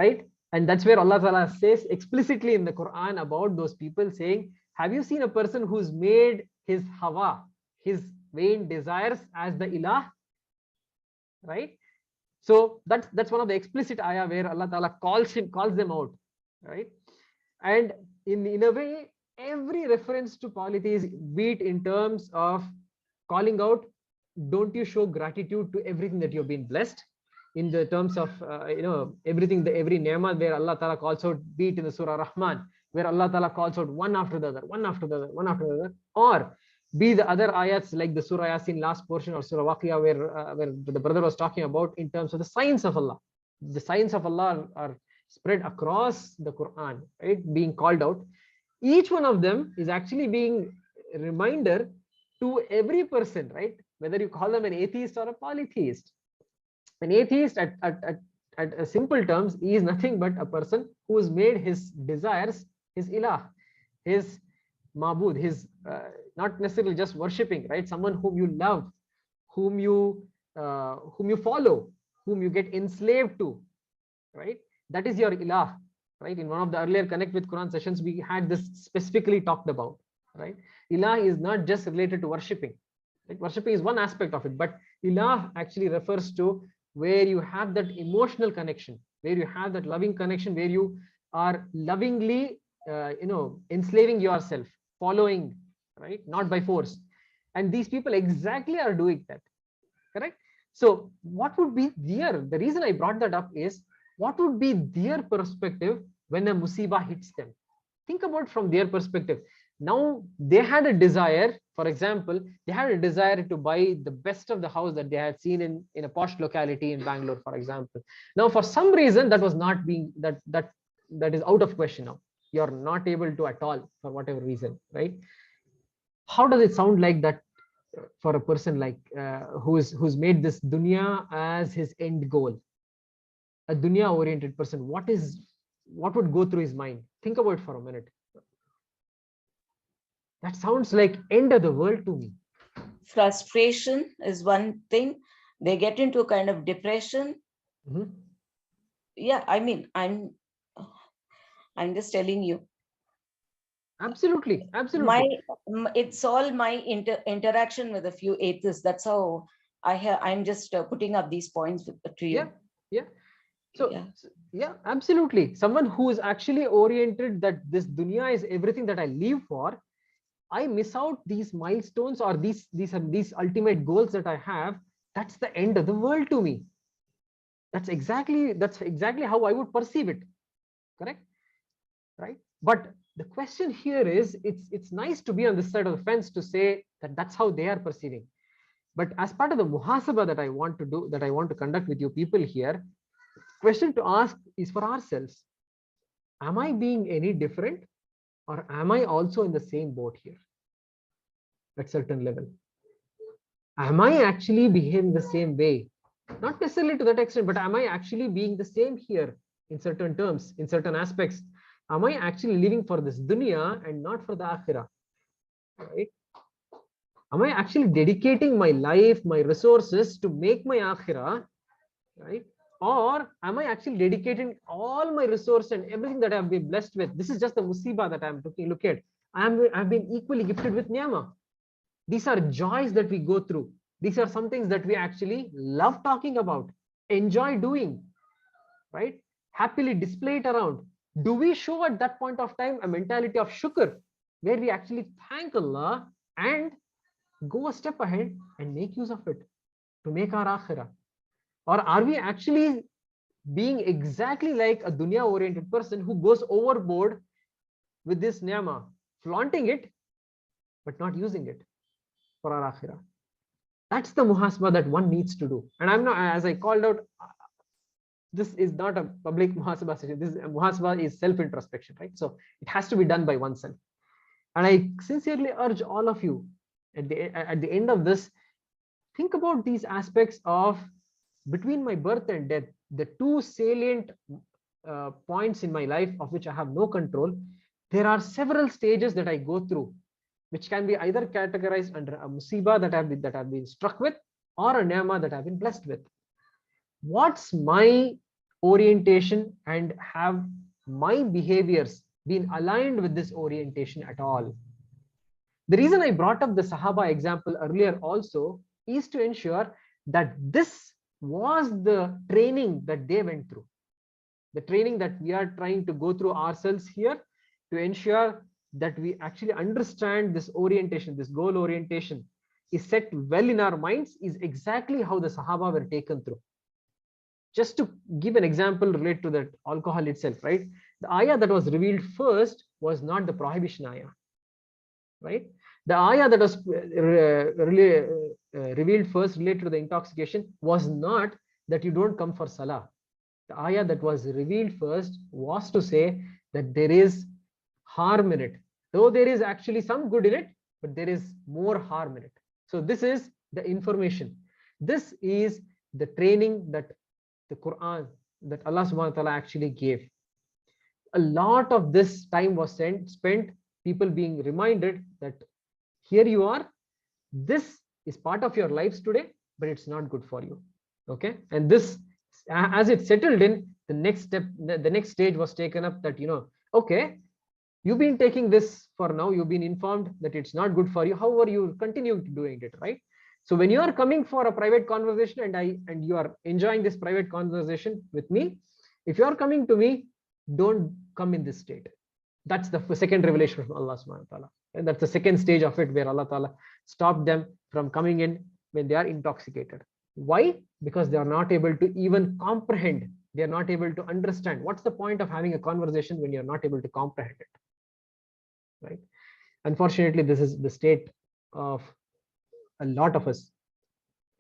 right, and that's where Allah Ta'ala says explicitly in the Quran about those people, saying, have you seen a person who's made his hawa, his vain desires, as the ilah, right? So that's one of the explicit ayah where Allah Ta'ala calls them out, right? And in a way, every reference to polytheism, be it in terms of calling out, don't you show gratitude to everything that you've been blessed, in the terms of everything, every ni'mah where Allah Ta'ala calls out, be it in the Surah Rahman where Allah Ta'ala calls out one after the other, one after the other, one after the other, or be the other ayats like the Surah Yasin last portion or Surah Waqi'ah where the brother was talking about in terms of the signs of Allah. The signs of Allah are spread across the Quran, right, being called out. Each one of them is actually being a reminder to every person, right, whether you call them an atheist or a polytheist. An atheist at a simple terms is nothing but a person who has made his desires his ilah, his mabud, his not necessarily just worshipping, right, someone whom you love, whom you follow, whom you get enslaved to, right? That is your ilah, right? In one of the earlier Connect with Quran sessions, we had this specifically talked about, right? Ilah is not just related to worshipping, right? Worshipping is one aspect of it, but ilah actually refers to where you have that emotional connection, where you have that loving connection, where you are lovingly enslaving yourself, following, right, not by force. And these people exactly are doing that, correct? So what would be the reason I brought that up is, what would be their perspective when a musibah hits them? Think about from their perspective. Now they had a desire, for example, they had a desire to buy the best of the house that they had seen in a posh locality in Bangalore, for example. Now for some reason that was not being, that is out of question now. You're not able to at all for whatever reason, right? How does it sound like that for a person like who's made this dunya as his end goal? A dunya oriented person, what would go through his mind? Think about it for a minute. That sounds like end of the world to me. Frustration is one thing. They get into a kind of depression. Mhm. Yeah, I mean, I'm just telling you. Absolutely, absolutely. It's all my interaction with a few atheists. That's how I'm just putting up these points to you. Yeah, yeah. So Yeah. yeah, absolutely. Someone who is actually oriented that this dunya is everything that I live for, I miss out these milestones or these ultimate goals that I have. That's the end of the world to me. That's exactly how I would perceive it. Correct? Right? But the question here is, it's nice to be on this side of the fence to say that that's how they are perceiving. But as part of the muhasaba that I want to do, that I want to conduct with you people here, question to ask is for ourselves. Am I being any different, or am I also in the same boat here at certain level? Am I actually behaving the same way? Not necessarily to that extent, but am I actually being the same here in certain terms, in certain aspects? Am I actually living for this dunya and not for the akhirah? Right? Am I actually dedicating my life, my resources to make my akhirah? Right? Or am I actually dedicating all my resource and everything that I've been blessed with? This is just the musibah that I'm look at. I've been equally gifted with ni'mah. These are joys that we go through. These are some things that we actually love talking about, enjoy doing, right? Happily display it around. Do we show at that point of time a mentality of shukr, where we actually thank Allah and go a step ahead and make use of it to make our akhirah? Or are we actually being exactly like a dunya oriented person who goes overboard with this ni'mah, flaunting it, but not using it for our akhirah? That's the muhasabah that one needs to do. And I'm not, as I called out, this is not a public muhasabah session. This is muhasabah is self-introspection, right? So it has to be done by oneself. And I sincerely urge all of you at the end of this, think about these aspects of between my birth and death, the two salient points in my life of which I have no control. There are several stages that I go through, which can be either categorized under a musibah that I've been struck with, or a ni'mah that I've been blessed with. What's my orientation, and have my behaviors been aligned with this orientation at all? The reason I brought up the Sahaba example earlier also is to ensure that this was the training that they went through, the training that we are trying to go through ourselves here, to ensure that we actually understand this orientation, this goal orientation is set well in our minds, is exactly how the Sahaba were taken through. Just to give an example related to that alcohol itself, right? The ayah that was revealed first was not the prohibition ayah, right? The ayah that was revealed first related to the intoxication was not that you don't come for salah. The ayah that was revealed first was to say that there is harm in it. Though there is actually some good in it, but there is more harm in it. So this is the information. This is the training that the Quran, that Allah subhanahu wa ta'ala actually gave. A lot of this time was spent people being reminded that here you are, this is part of your lives today, but it's not good for you. Okay. And this, as it settled in, the next step, the next stage was taken up that, okay, you've been taking this for now, you've been informed that it's not good for you. However, you continue doing it, right? So when you are coming for a private conversation and you are enjoying this private conversation with me, if you are coming to me, don't come in this state. That's the second revelation from Allah subhanahu wa ta'ala. And that's the second stage of it, where Allah ta'ala stopped them from coming in when they are intoxicated. Why? Because they are not able to even comprehend. They are not able to understand. What's the point of having a conversation when you're not able to comprehend it? Right? Unfortunately, this is the state of a lot of us,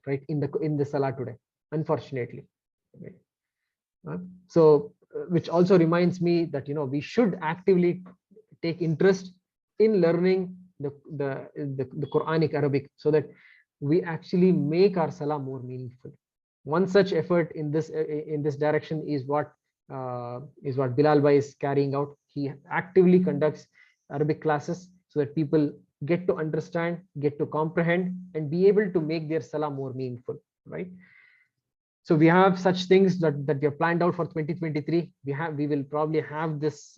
right, in the salah today, unfortunately. Right? So which also reminds me that we should actively take interest in learning the Quranic Arabic, so that we actually make our salah more meaningful. One such effort in this direction is what Bilal Bhai is carrying out. He actively conducts Arabic classes so that people get to understand, get to comprehend, and be able to make their salah more meaningful, right? So we have such things that we have planned out for 2023. We will probably have this,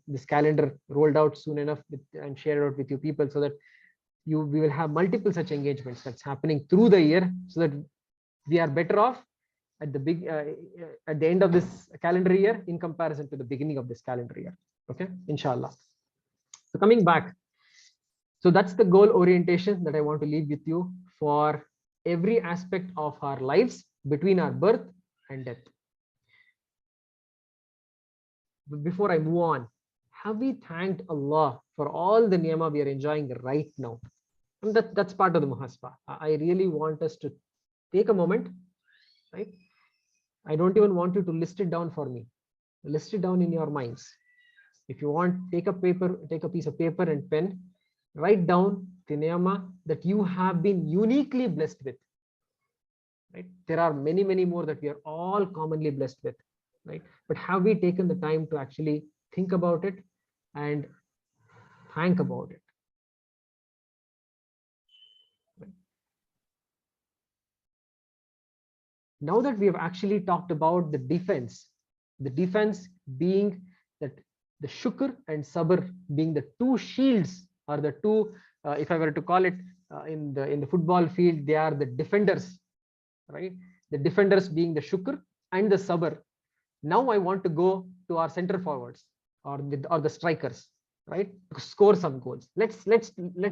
this calendar rolled out soon enough and share it out with you people, so that we will have multiple such engagements that's happening through the year, so that we are better off at the end of this calendar year in comparison to the beginning of this calendar year. Okay, inshallah. So coming back, so that's the goal orientation that I want to leave with you for every aspect of our lives between our birth and death. But before I move on, have we thanked Allah for all the ni'mah we are enjoying right now? And that's part of the muhasabah. I really want us to take a moment, right? I don't even want you to list it down for me. List it down in your minds. If you want, take a piece of paper and pen, write down the ni'mah that you have been uniquely blessed with. Right? There are many, many more that we are all commonly blessed with, right? But have we taken the time to actually think about it and thank about it? Right. Now that we have actually talked about the defense being that the shukr and sabr being the two shields, or the two, if I were to call it in the football field, they are the defenders. Right, the defenders being the shukr and the sabr. Now I want to go to our center forwards or the strikers, right? To score some goals. Let's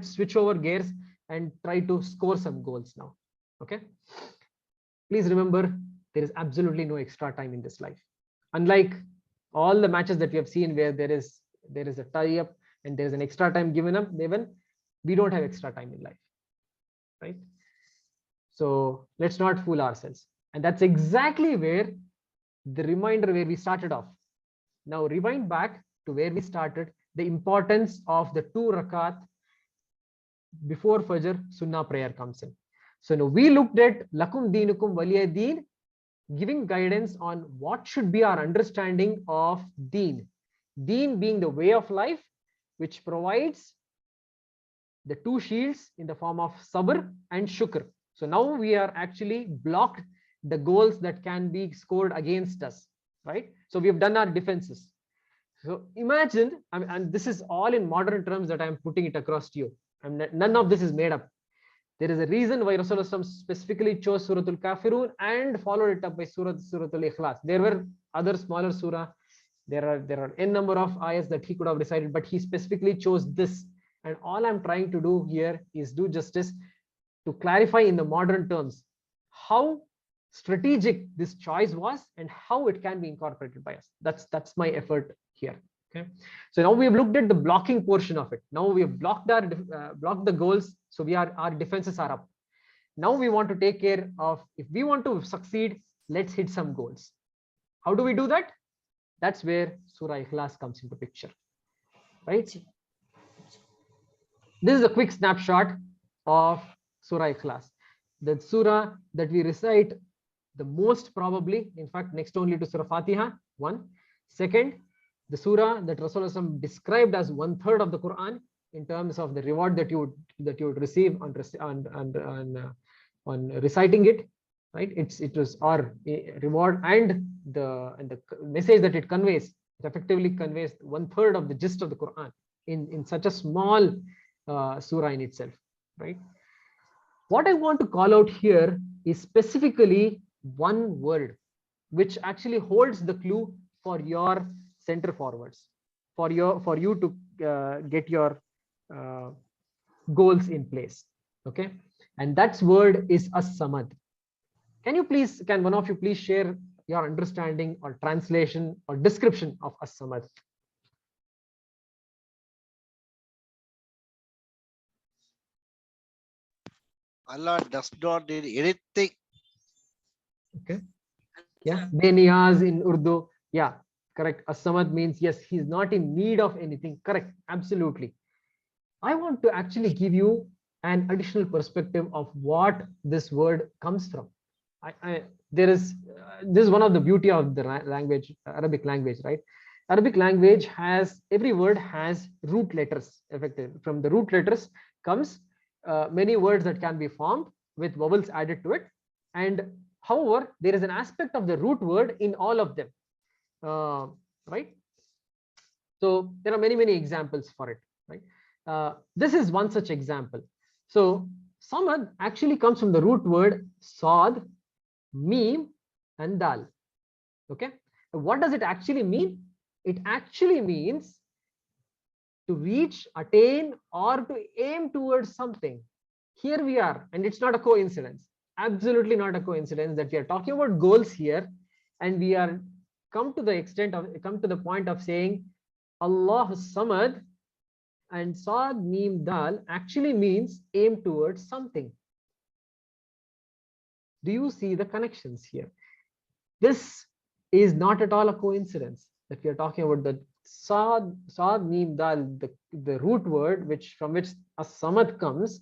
switch over gears and try to score some goals now. Okay. Please remember, there is absolutely no extra time in this life. Unlike all the matches that we have seen where there is a tie-up and there is an extra time given, we don't have extra time in life, right? So let's not fool ourselves. And that's exactly where the reminder where we started off. Now rewind back to where we started, the importance of the 2 rakat before Fajr Sunnah prayer comes in. So now we looked at Lakum Deenukum Waliya Deen, giving guidance on what should be our understanding of Deen. Deen being the way of life, which provides the 2 shields in the form of sabr and shukr. So now we are actually blocked the goals that can be scored against us, right? So we have done our defenses. So imagine, and this is all in modern terms that I'm putting it across to you. None of this is made up. There is a reason why Rasulullah specifically chose Suratul Kafirun and followed it up by Suratul Ikhlas. There were other smaller surah. There are n number of ayahs that he could have recited, but he specifically chose this. And all I'm trying to do here is do justice to clarify in the modern terms how strategic this choice was and how it can be incorporated by us. That's my effort here. Okay, so now we have looked at the blocking portion of it. Now we have blocked the goals, so our defenses are up. Now we want to take care of, if we want to succeed, let's hit some goals. How do we do that? That's where Surah Ikhlas comes into picture, right? This is a quick snapshot of Surah Ikhlas, the surah that we recite the most probably, in fact, next only to Surah Fatiha, 1. Second, the surah that Rasulullah described as 1/3 of the Quran in terms of the reward that you would receive on reciting it, right? It was our reward, and the message that it conveys, it effectively conveys 1/3 of the gist of the Quran in such a small surah in itself, right? What I want to call out here is specifically one word, which actually holds the clue for your center forwards, for you to get your goals in place. Okay, and that word is As-Samad. Can one of you please share your understanding or translation or description of As-Samad? Allah does not need anything. Okay. Yeah. Beniyaz in Urdu. Yeah, correct. As-Samad means, yes, he's not in need of anything. Correct. Absolutely. I want to actually give you an additional perspective of what this word comes from. This is one of the beauty of the language, Arabic language, right? Arabic language has, every word has root letters. Effectively, from the root letters comes many words that can be formed with vowels added to it. And however, there is an aspect of the root word in all of them, right? So there are many examples for it, right? This is one such example. So Samad actually comes from the root word Sad, Mim, and Dal. Okay, what does it actually mean? It actually means to reach, attain, or to aim towards something. Here we are, and it's not a coincidence. Absolutely not a coincidence that we are talking about goals here, and we are come to the point of saying Allah Samad and Sad Mim Dal actually means aim towards something. Do you see the connections here? This is not at all a coincidence that we are talking about the Sad Mim Dal, the root word from which as-Samad comes,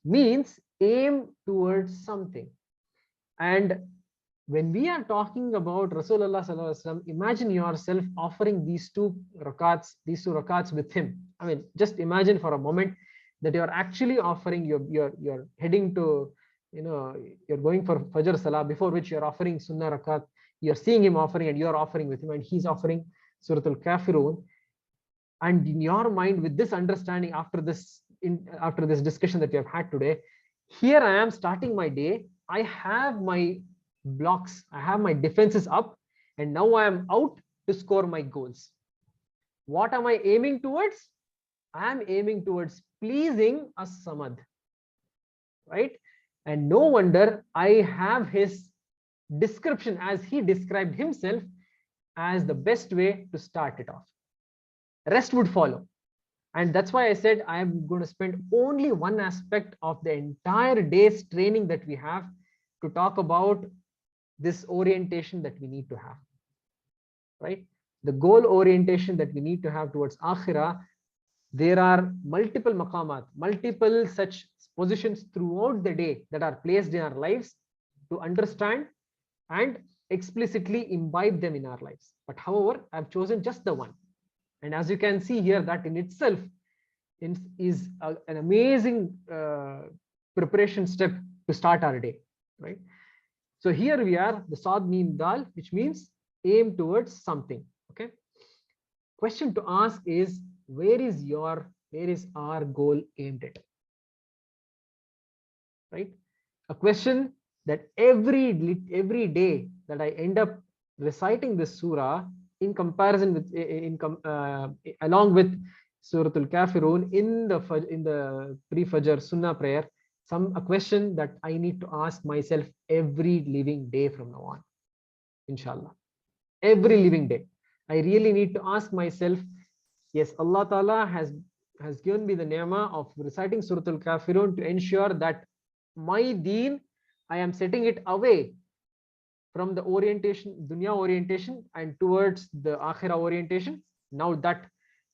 means aim towards something. And when we are talking about Rasulullah Sallallahu Alaihi Wasallam, imagine yourself offering these two rakats with him. I mean, just imagine for a moment that you are actually offering, you're heading to, you're going for Fajr Salah, before which you're offering Sunnah rakat. You're seeing him offering and you're offering with him, and he's offering Surah Al-Kafirun. And in your mind, with this understanding, after this discussion that we have had today, here I am starting my day. I have my blocks, I have my defenses up, and now I am out to score my goals. What am I aiming towards? I am aiming towards pleasing as-Samad, right? And no wonder I have his description, as he described himself, as the best way to start it off. Rest would follow. And that's why I said I am going to spend only one aspect of the entire day's training that we have to talk about this orientation that we need to have, right? The goal orientation that we need to have towards Akhirah. There are multiple maqamat, multiple such positions throughout the day that are placed in our lives to understand and explicitly imbibe them in our lives. But however, I've chosen just the one. And as you can see here, that in itself is an amazing preparation step to start our day, right? So here we are, the Sad Mim Dal, which means aim towards something. Okay. Question to ask is, where is our goal aimed at? Right? A question that every day that I end up reciting this surah, in comparison with along with Surah Al-Kafirun in the pre-Fajr Sunnah prayer, a question that I need to ask myself every living day from now on, inshallah. Every living day, I really need to ask myself, yes, Allah Ta'ala has given me the ni'mah of reciting Surah Al-Kafirun to ensure that my deen, I am setting it away from the orientation, dunya orientation, and towards the akhirah orientation. Now that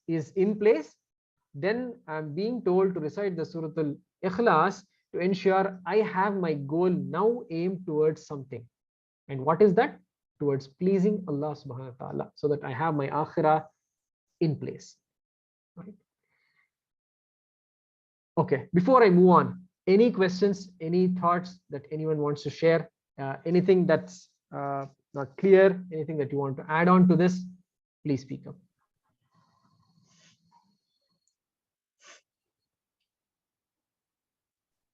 is in place, then I'm being told to recite the Surah Al-Ikhlas to ensure I have my goal now aimed towards something. And what is that? Towards pleasing Allah subhanahu wa ta'ala, so that I have my akhirah in place. Right? Okay, before I move on, any questions, any thoughts that anyone wants to share? Anything that's not clear, anything that you want to add on to this, please speak up.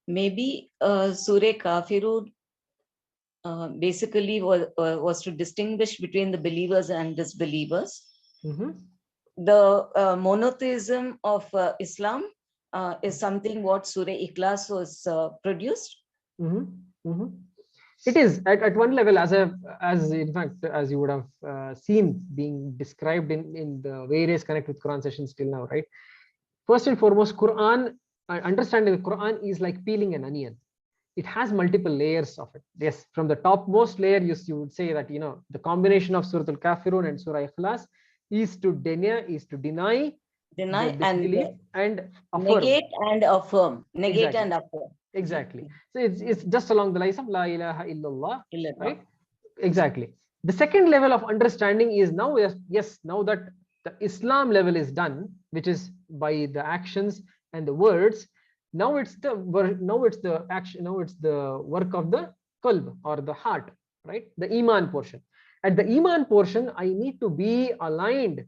Maybe Surah Kafirun basically was to distinguish between the believers and disbelievers. The monotheism of Islam is something what Surah Ikhlas was produced. It is at one level, as in fact, as you would have seen being described in the various Connect with Quran sessions till now, right? First and foremost, Quran, understanding the Quran is like peeling an onion. It has multiple layers of it. Yes, from the topmost layer, you would say that, the combination of Surah Al-Kafirun and Surah Ikhlas is to deny and affirm. Negate and affirm. Negate Exactly. and affirm. Exactly. So it's just along the lines of La ilaha illallah, right? Exactly. The second level of understanding is now, yes, now that the Islam level is done, which is by the actions and the words. Now it's the action. Now it's the work of the qalb or the heart, right? The iman portion. At the iman portion, I need to be aligned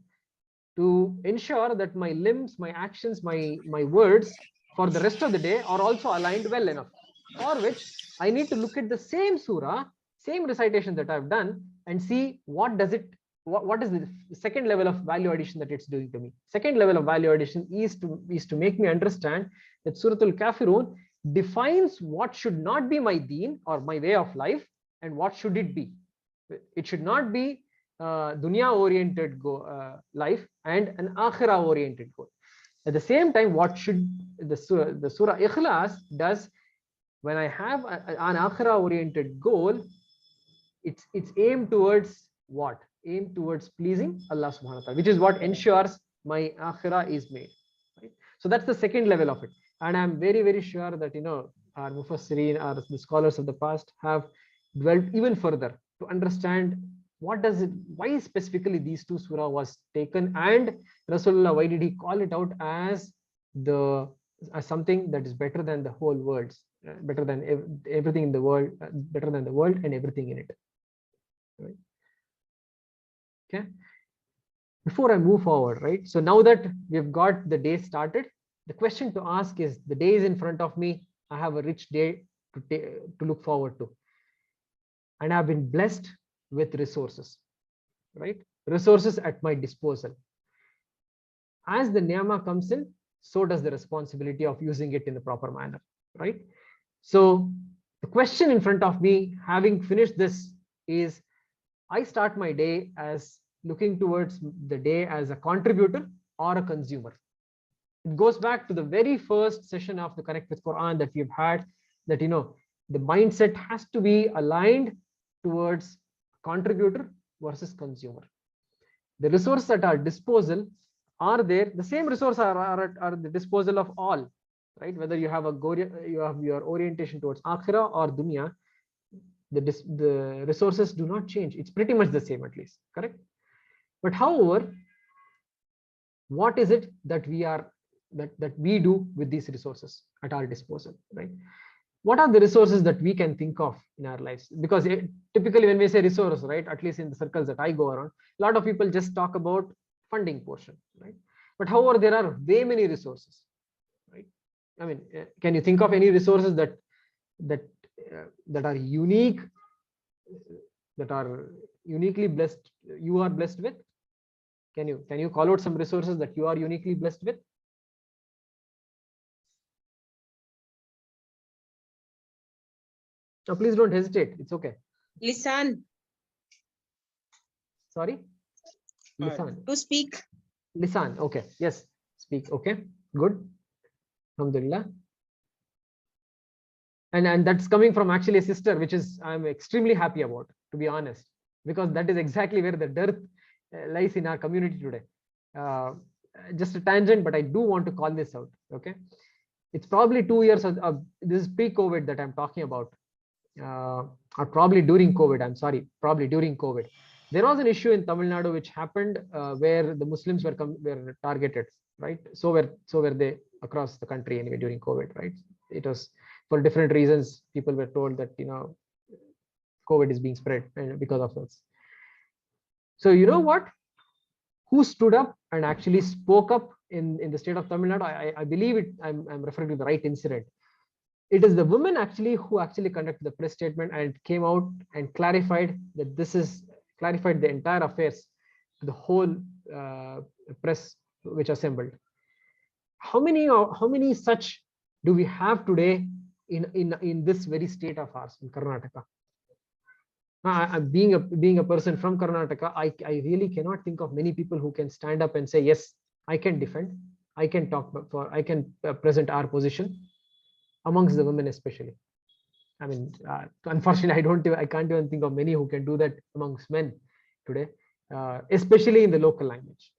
to ensure that my limbs, my actions, my words for the rest of the day are also aligned well enough. For which I need to look at the same surah, same recitation that I've done, and see what does it, what is the second level of value addition that it's doing to me. Second level of value addition is to make me understand that Surah Al-Kafirun defines what should not be my deen or my way of life, and what should it be. It should not be dunya oriented life and an akhirah oriented goal. At the same time, what should the Surah Ikhlas does, when I have an akhirah oriented goal, it's aimed towards what? Aimed towards pleasing Allah subhanahu wa ta'ala, which is what ensures my akhirah is made. Right? So that's the second level of it. And I'm very, very sure that, you know, our Mufassirin, or the scholars of the past have dwelt even further to understand what does it, why specifically these two surah was taken, and Rasulullah, why did he call it out as something that is better than the whole world, better than everything in the world, better than the world and everything in it. Right? Okay. Before I move forward, right? So now that we've got the day started, the question to ask is, the day is in front of me. I have a rich day to look forward to, and I've been blessed with resources, right? Resources at my disposal. As the niyama comes in, so does the responsibility of using it in the proper manner, right? So the question in front of me, having finished this, is I start my day as looking towards the day as a contributor or a consumer. It goes back to the very first session of the Connect with Quran that we've had, that, you know, the mindset has to be aligned towards contributor versus consumer. The resources at our disposal are there. The same resources are at the disposal of all, right? Whether you have your orientation towards akhirah or dunya, the resources do not change. It's pretty much the same, at least, correct? But however, what is it that we do with these resources at our disposal, right? What are the resources that we can think of in our lives? Because typically when we say resource, right, at least in the circles that I go around, a lot of people just talk about funding portion, right? But however, there are way many resources, right? I mean, can you think of any resources that are unique, that are uniquely blessed, you are blessed with? Can you call out some resources that you are uniquely blessed with? No, please don't hesitate. It's okay. Lisan, Sorry? Lisan. to speak. Lisan. Okay. Yes. Speak. Okay. Good. Alhamdulillah. And that's coming from actually a sister, which is I'm extremely happy about, to be honest, because that is exactly where the dearth lies in our community today. Just a tangent, but I do want to call this out. Okay. It's probably 2 years of this is pre-COVID that I'm talking about. Or probably during COVID, I'm sorry, probably during COVID. There was an issue in Tamil Nadu which happened where the Muslims were targeted, right? So were they across the country anyway during COVID, right? It was for different reasons. People were told that, you know, COVID is being spread because of this. So you know what? Who stood up and actually spoke up in the state of Tamil Nadu? I believe it. I'm referring to the right incident. It is the women actually who actually conducted the press statement and came out and clarified that clarified the entire affairs to the whole press which assembled. How many such do we have today in this very state of ours in Karnataka? Being a person from Karnataka, I really cannot think of many people who can stand up and say, yes, I can defend, I can talk I can present our position amongst the women, especially. I mean, unfortunately, I can't even think of many who can do that amongst men today, especially in the local language,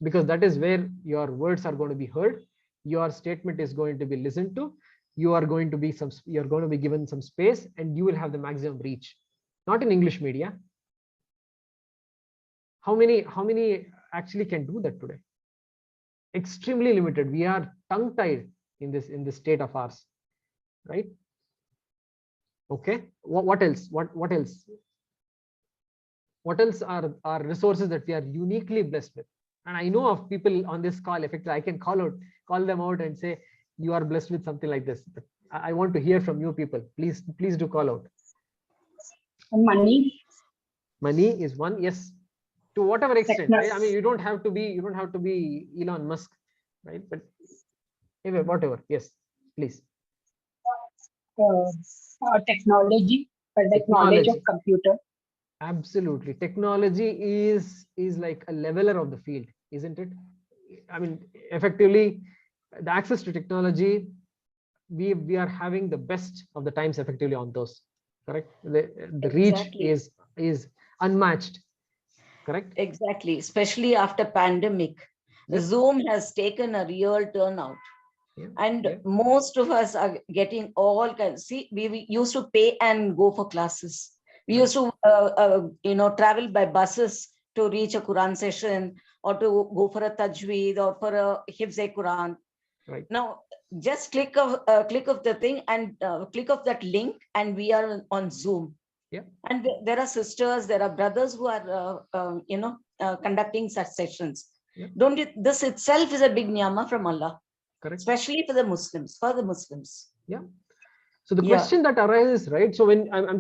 because that is where your words are going to be heard, your statement is going to be listened to, you're going to be given some space, and you will have the maximum reach. not in English media. How many actually can do that today? Extremely limited. We are tongue tied in this state of ours, right? Okay. What else? What else? What else are resources that we are uniquely blessed with? And I know of people on this call, effectively, I can call them out and say, you are blessed with something like this. But I want to hear from you people. Please do call out. Money. Money is one, yes. To whatever extent, right? I mean, Fitness. you don't have to be Elon Musk, right? But anyway, whatever. Yes, please. Technology, like knowledge of Technology. computer. Absolutely. Technology is like a leveler of the field, isn't it? I mean, effectively, the access to technology, we are having the best of the times effectively on those. Correct. The reach Exactly. is unmatched. Correct. Exactly, especially after pandemic. Yep. Zoom has taken a real turnout. Yeah, And yeah. most of us are getting all kinds. See, we used to pay and go for classes. We Right. used to, travel by buses to reach a Quran session or to go for a tajweed or for a Hifz-e-Quran. Right. Now, just click of the thing and click of that link, and we are on Zoom. Yeah. And there are sisters, there are brothers who are, conducting such sessions. Yeah. Don't you? This itself is a big ni'mah from Allah, Correct. especially for the Muslims. Yeah. So the Yeah. question that arises, right? So when I'm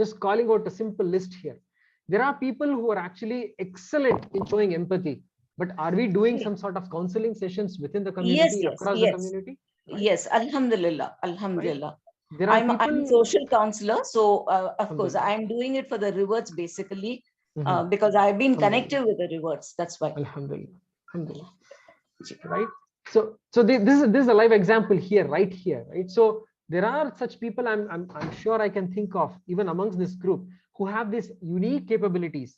just calling out a simple list here. There are people who are actually excellent in showing empathy, but are we doing some sort of counseling sessions within the community, Yes, across the community? Right? yes. Alhamdulillah, Alhamdulillah. There are I'm a people. social counselor, so of course Alhamdulillah. I'm doing it for the rewards basically, Mhm. because I've been Alhamdulillah. connected with the rewards. That's why. Alhamdulillah. Alhamdulillah. Right. So this is a live example here, right here, right? So there are such people I'm sure I can think of even amongst this group who have these unique capabilities.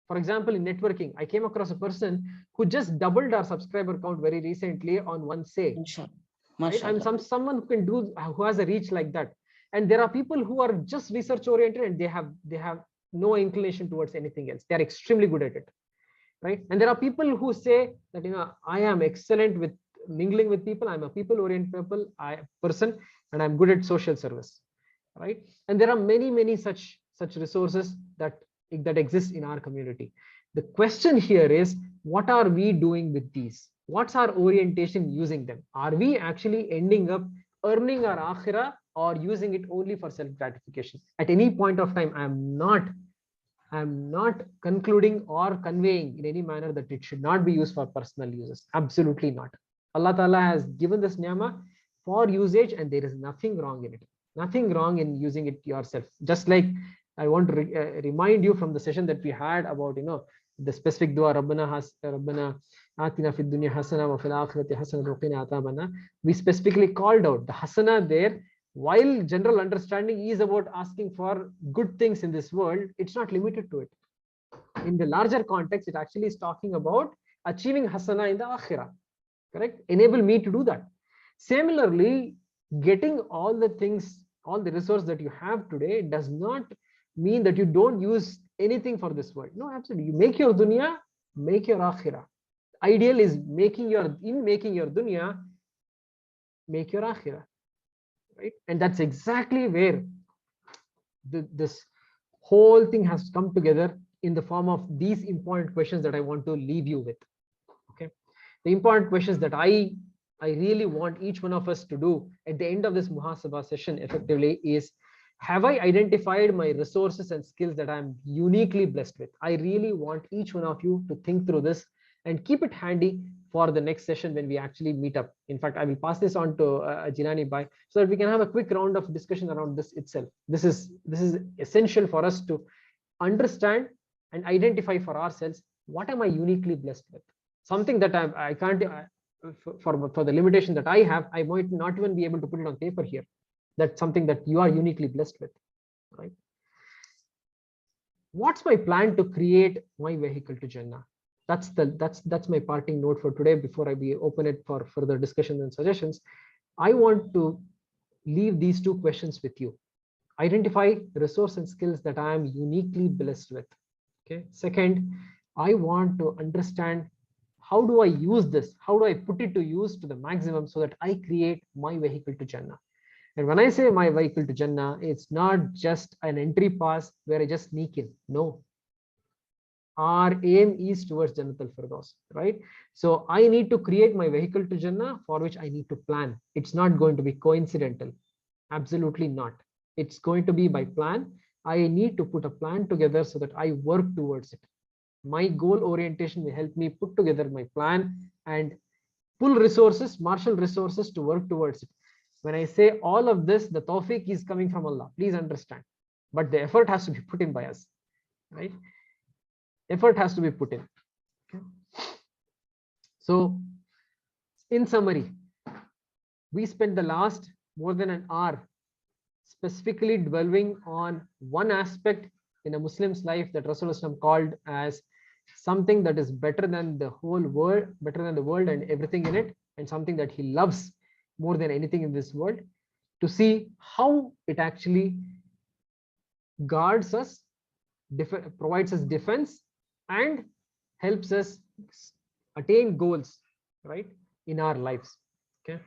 For example, in networking, I came across a person who just doubled our subscriber count very recently on one say. Mashallah. Right? I'm Mashallah. someone who has a reach like that. And there are people who are just research oriented and they have no inclination towards anything else. They're extremely good at it. Right. And there are people who say that, I am excellent with mingling with people. I'm a people oriented person, and I'm good at social service. Right. And there are many such resources that exist in our community. The question here is, what are we doing with these? What's our orientation using them? Are we actually ending up earning our akhirah or using it only for self gratification? At any point of time, I'm not concluding or conveying in any manner that it should not be used for personal uses. Absolutely not. Allah Ta'ala has given this ni'mah for usage, and there is nothing wrong in it. Nothing wrong in using it yourself. Just like I want to remind you from the session that we had about the specific dua, Rabbana atina fid dunya hasana wa fil akhirati hasana wa qina adhaban. We specifically called out the hasana there. While general understanding is about asking for good things in this world, it's not limited to it. In the larger context, it actually is talking about achieving hasana in the akhirah. Correct? Enable me to do that. Similarly, getting all the things, all the resource that you have today does not mean that you don't use anything for this world. No, absolutely. You make your dunya, make your akhirah. Ideal is making your dunya, make your akhirah. Right? And that's exactly where this whole thing has come together in the form of these important questions that I want to leave you with. Okay, the important questions that I really want each one of us to do at the end of this muhasabah session effectively is, have I identified my resources and skills that I'm uniquely blessed with? I really want each one of you to think through this and keep it handy for the next session when we actually meet up. In fact, I will pass this on to Jilani Bhai so that we can have a quick round of discussion around this itself. This is essential for us to understand and identify for ourselves, what am I uniquely blessed with? Something that I can't, for the limitation that I have, I might not even be able to put it on paper here. That's something that you are uniquely blessed with, right? What's my plan to create my vehicle to Jannah? That's my parting note for today. Before I open it for further discussion and suggestions, I want to leave these two questions with you. identify resource and skills that I am uniquely blessed with. Okay. Second, I want to understand how do I use this? How do I put it to use to the maximum so that I create my vehicle to Jannah? And when I say my vehicle to Jannah, it's not just an entry pass where I just sneak in. No. Our aim is towards Jannatul Firdaus, right? So I need to create my vehicle to Jannah, for which I need to plan. It's not going to be coincidental. Absolutely not. It's going to be by plan. I need to put a plan together so that I work towards it. My goal orientation will help me put together my plan and pull resources, marshal resources to work towards it. When I say all of this, the tawfiq is coming from Allah. Please understand. But the effort has to be put in by us, right? Effort has to be put in. Okay. So, in summary, we spent the last more than an hour specifically dwelling on one aspect in a Muslim's life that Rasulullah called as something that is better than the whole world, better than the world and everything in it, and something that he loves more than anything in this world, to see how it actually guards us, provides us defense, and helps us attain goals, right, in our lives. Okay.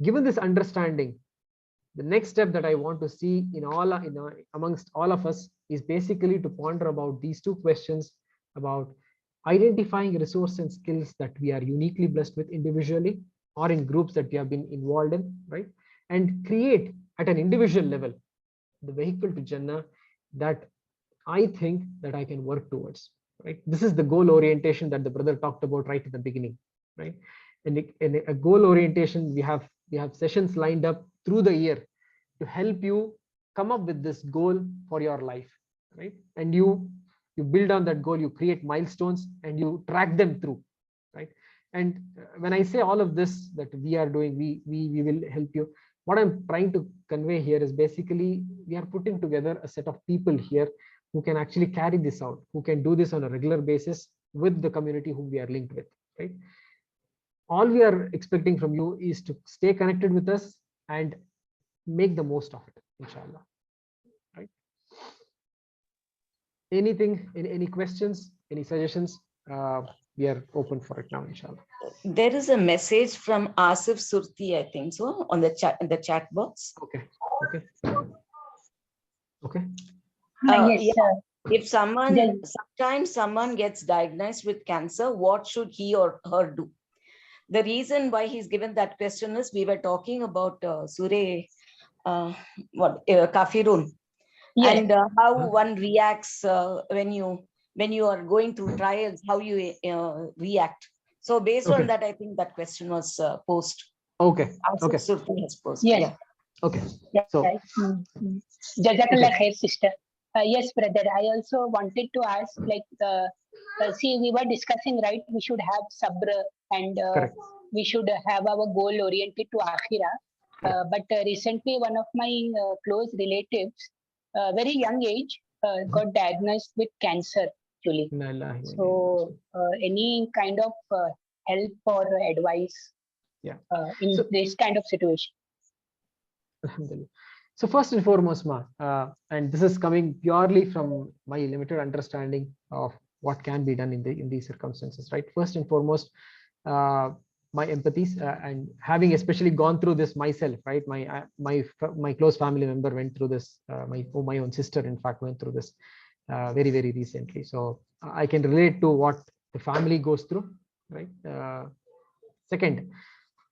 Given this understanding, the next step that I want to see amongst all of us is basically to ponder about these two questions about identifying resources and skills that we are uniquely blessed with individually or in groups that we have been involved in, right? And create at an individual level the vehicle to Jannah that I think that I can work towards, right? This is the goal orientation that the brother talked about right at the beginning, right? And in a goal orientation, we have sessions lined up through the year to help you come up with this goal for your life, right? And you build on that goal, you create milestones and you track them through, right? And when I say all of this that we are doing, we will help you. What I'm trying to convey here is basically we are putting together a set of people here who can actually carry this out, who can do this on a regular basis with the community whom we are linked with, right? All we are expecting from you is to stay connected with us and make the most of it, inshallah, right? Anything, any questions, any suggestions? We are open for it now, inshallah. There is a message from Asif Surti, I think so, on the chat, in the chat box. Okay. Okay. Yes, Yeah. sir. If someone, Then- sometimes someone gets diagnosed with cancer, what should he or her do? The reason why he's given that question is we were talking about Surah Kafirun, Yes. and how one reacts when you are going through trials, how you react. So based on Okay. that, I think that question was posed. Okay. Asif Okay. Surti has posed. Yes. Yeah. Okay. Yeah, So right. Jazakallah Okay. khair, sister. Yes, brother. I also wanted to ask, like, see, we were discussing, right? We should have sabr and correct. we should have our goal oriented to akhirah. But recently, one of my close relatives, very young age, got diagnosed with cancer. Actually, Inna lillahi wa inna ilaihi so any kind of help or advice, Yeah. in So- this kind of situation. Alhamdulillah. So first and foremost, and this is coming purely from my limited understanding of what can be done in these circumstances, right? First and foremost, my empathies and having especially gone through this myself, right? My close family member went through this. My own sister, in fact, went through this very recently. So I can relate to what the family goes through, right? Second,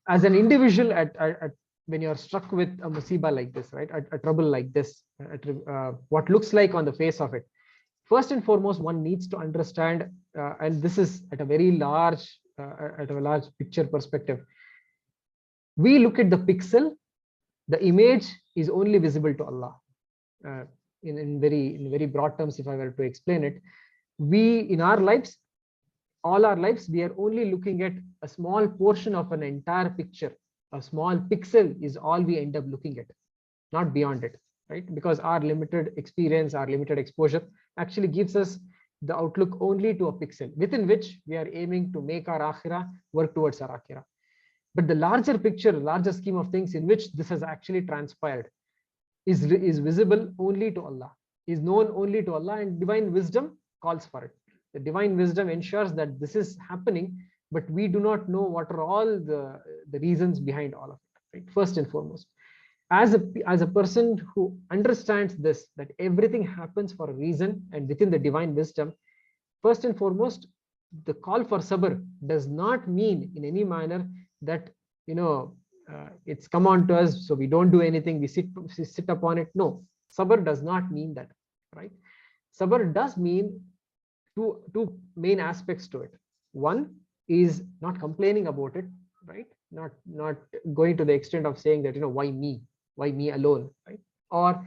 as an individual, when you're struck with a musiba like this, right, a trouble like this, what looks like on the face of it, first and foremost, one needs to understand, and this is at a very large picture perspective. We look at the pixel, the image is only visible to Allah. In very broad terms, if I were to explain it, we in our lives, all our lives, we are only looking at a small portion of an entire picture. A small pixel is all we end up looking at, not beyond it, right? Because our limited experience, our limited exposure actually gives us the outlook only to a pixel within which we are aiming to make our akhirah, work towards our akhirah. But the larger picture, larger scheme of things in which this has actually transpired, is visible only to Allah, is known only to Allah, and divine wisdom calls for it. The divine wisdom ensures that this is happening, but we do not know what are all the reasons behind all of it, right? First and foremost, as a person who understands this, that everything happens for a reason and within the divine wisdom, first and foremost, the call for sabr does not mean in any manner that, it's come on to us, so we don't do anything, we sit upon it. No, sabr does not mean that, right? Sabr does mean two main aspects to it. One is not complaining about it, right? Not going to the extent of saying that, why me alone, right? Or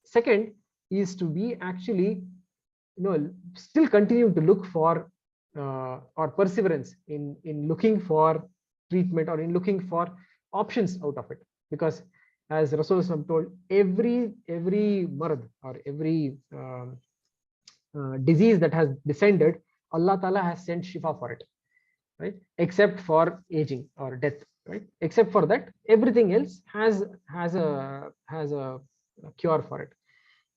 second is to be actually, still continue to look for or perseverance in looking for treatment or in looking for options out of it. Because as Rasulullah told, every marad or every disease that has descended, Allah Ta'ala has sent shifa for it, right? Except for aging or death, right? Except for that, everything else has a cure for it.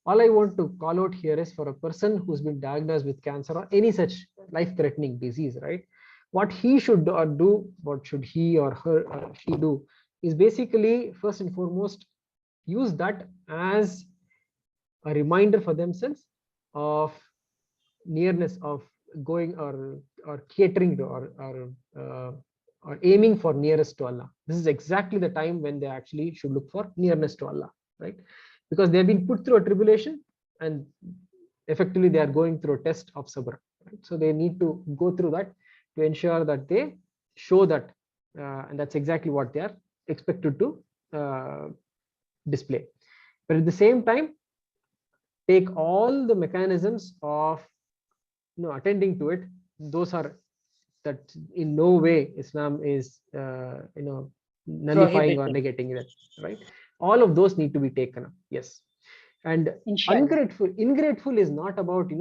All I want to call out here is for a person who's been diagnosed with cancer or any such life-threatening disease, right? What he should do, what should he or her or she do, is basically first and foremost use that as a reminder for themselves of nearness, of going or catering to or aiming for nearest to Allah. This is exactly the time when they actually should look for nearness to Allah, right? Because they've been put through a tribulation and effectively they are going through a test of sabr, right? So they need to go through that to ensure that they show that, and that's exactly what they are expected to display. But at the same time, take all the mechanisms of attending to it. Those are that in no way Islam is nullifying or negating that, right? All of those need to be taken up. Yes. And ingrateful is not about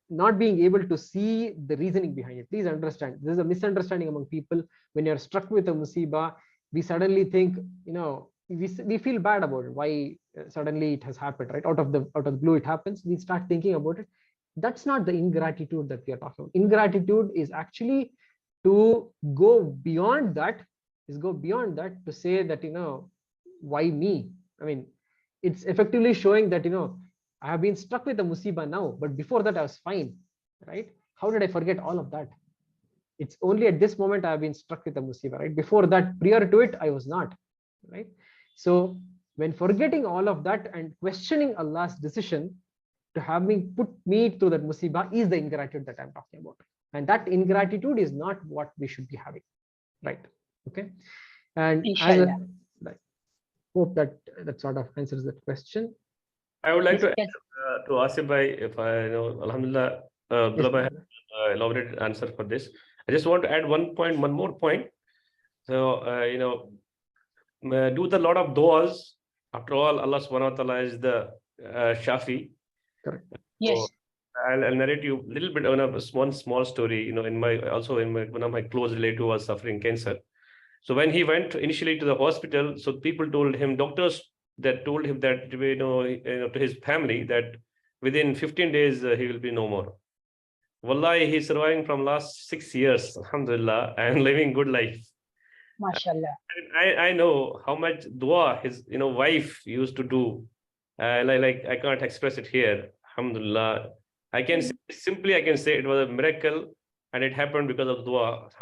not being able to see the reasoning behind it. Please understand, there's a misunderstanding among people. When you're struck with a musibah, we suddenly think, we feel bad about it. Why suddenly it has happened, right? Out of the blue it happens. We start thinking about it. That's not the ingratitude that we are talking about. Ingratitude is actually to go beyond that, to say that, why me? I mean, it's effectively showing that, I have been struck with a musibah now, but before that I was fine, right? How did I forget all of that? It's only at this moment I have been struck with a musibah, right? Before that, prior to it, I was not, right? So when forgetting all of that and questioning Allah's decision to have put me through that musibah is the ingratitude that I'm talking about. And that ingratitude is not what we should be having, right? Okay. And hope that sort of answers that question. I would like to add to Asif Bhai, if I know, Alhamdulillah, Abdullah Bhai elaborated answer for this. I just want to add one more point. So, do the lot of du'as. After all, Allah subhanahu wa ta'ala is the Shafi. Correct. Yes. So I'll narrate you a little bit on one small story. One of my close relative was suffering cancer. So when he went initially to the hospital, so people told him, doctors that told him that, to his family, that within 15 days he will be no more. Wallahi, he's surviving from last 6 years, alhamdulillah, and living good life. MashaAllah. I know how much dua his wife used to do. I can't express it here. Alhamdulillah. I can say it was a miracle, and it happened because of dua.